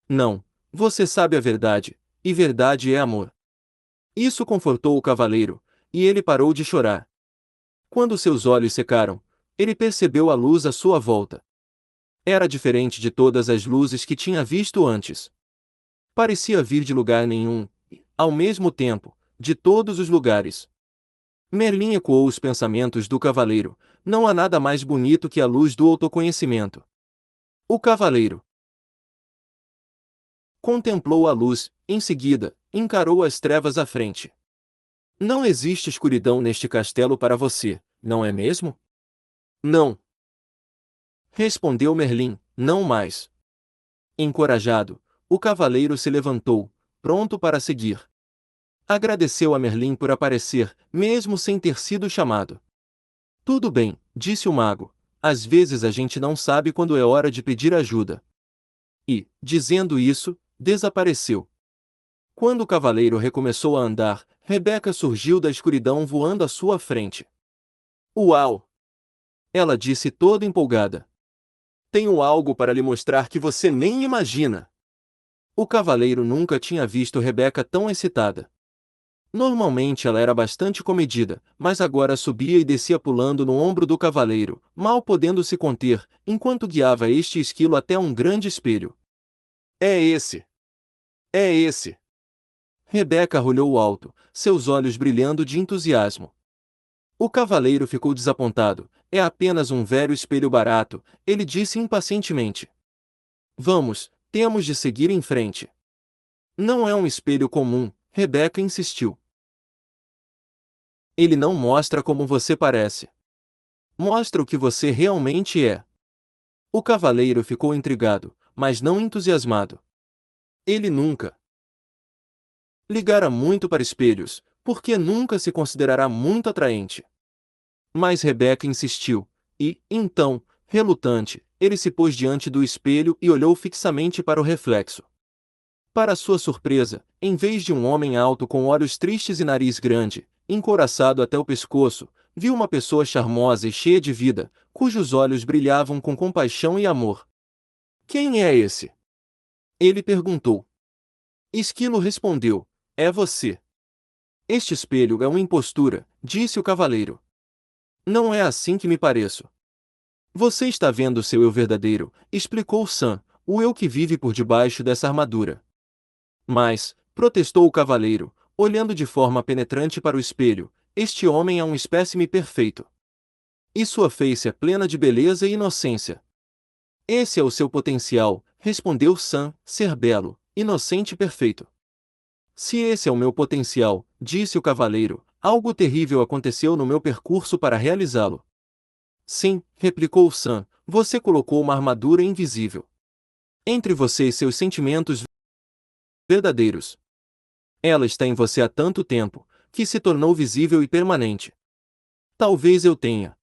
Não, você sabe a verdade, e verdade é amor. Isso confortou o cavaleiro, e ele parou de chorar. Quando seus olhos secaram, ele percebeu a luz à sua volta. Era diferente de todas as luzes que tinha visto antes. Parecia vir de lugar nenhum, e, ao mesmo tempo, de todos os lugares. Merlin ecoou os pensamentos do cavaleiro. Não há nada mais bonito que a luz do autoconhecimento. O cavaleiro contemplou a luz, em seguida, encarou as trevas à frente. Não existe escuridão neste castelo para você, não é mesmo? Não. Respondeu Merlin, não mais. Encorajado, o cavaleiro se levantou, pronto para seguir. Agradeceu a Merlin por aparecer, mesmo sem ter sido chamado. Tudo bem, disse o mago. Às vezes a gente não sabe quando é hora de pedir ajuda. E, dizendo isso, desapareceu. Quando o cavaleiro recomeçou a andar, Rebeca surgiu da escuridão voando à sua frente. Uau! Ela disse toda empolgada. Tenho algo para lhe mostrar que você nem imagina. O cavaleiro nunca tinha visto Rebeca tão excitada. Normalmente ela era bastante comedida, mas agora subia e descia pulando no ombro do cavaleiro, mal podendo se conter, enquanto guiava este esquilo até um grande espelho. É esse! É esse! Rebeca olhou alto, seus olhos brilhando de entusiasmo. O cavaleiro ficou desapontado. É apenas um velho espelho barato, ele disse impacientemente. Vamos, temos de seguir em frente. Não é um espelho comum, Rebeca insistiu. Ele não mostra como você parece. Mostra o que você realmente é. O cavaleiro ficou intrigado, mas não entusiasmado. Ele nunca ligara muito para espelhos, porque nunca se considerará muito atraente. Mas Rebeca insistiu, e, então, relutante, ele se pôs diante do espelho e olhou fixamente para o reflexo. Para sua surpresa, em vez de um homem alto com olhos tristes e nariz grande, encouraçado até o pescoço, viu uma pessoa charmosa e cheia de vida, cujos olhos brilhavam com compaixão e amor. Quem é esse? Ele perguntou. Esquilo respondeu, é você. Este espelho é uma impostura, disse o cavaleiro. Não é assim que me pareço. Você está vendo seu eu verdadeiro, explicou Sam, o eu que vive por debaixo dessa armadura. Mas, protestou o cavaleiro, olhando de forma penetrante para o espelho, este homem é um espécime perfeito. E sua face é plena de beleza e inocência. Esse é o seu potencial, respondeu Sam, ser belo, inocente e perfeito. Se esse é o meu potencial, disse o cavaleiro, algo terrível aconteceu no meu percurso para realizá-lo. Sim, replicou Sam, você colocou uma armadura invisível entre você e seus sentimentos verdadeiros. Ela está em você há tanto tempo, que se tornou visível e permanente. Talvez eu tenha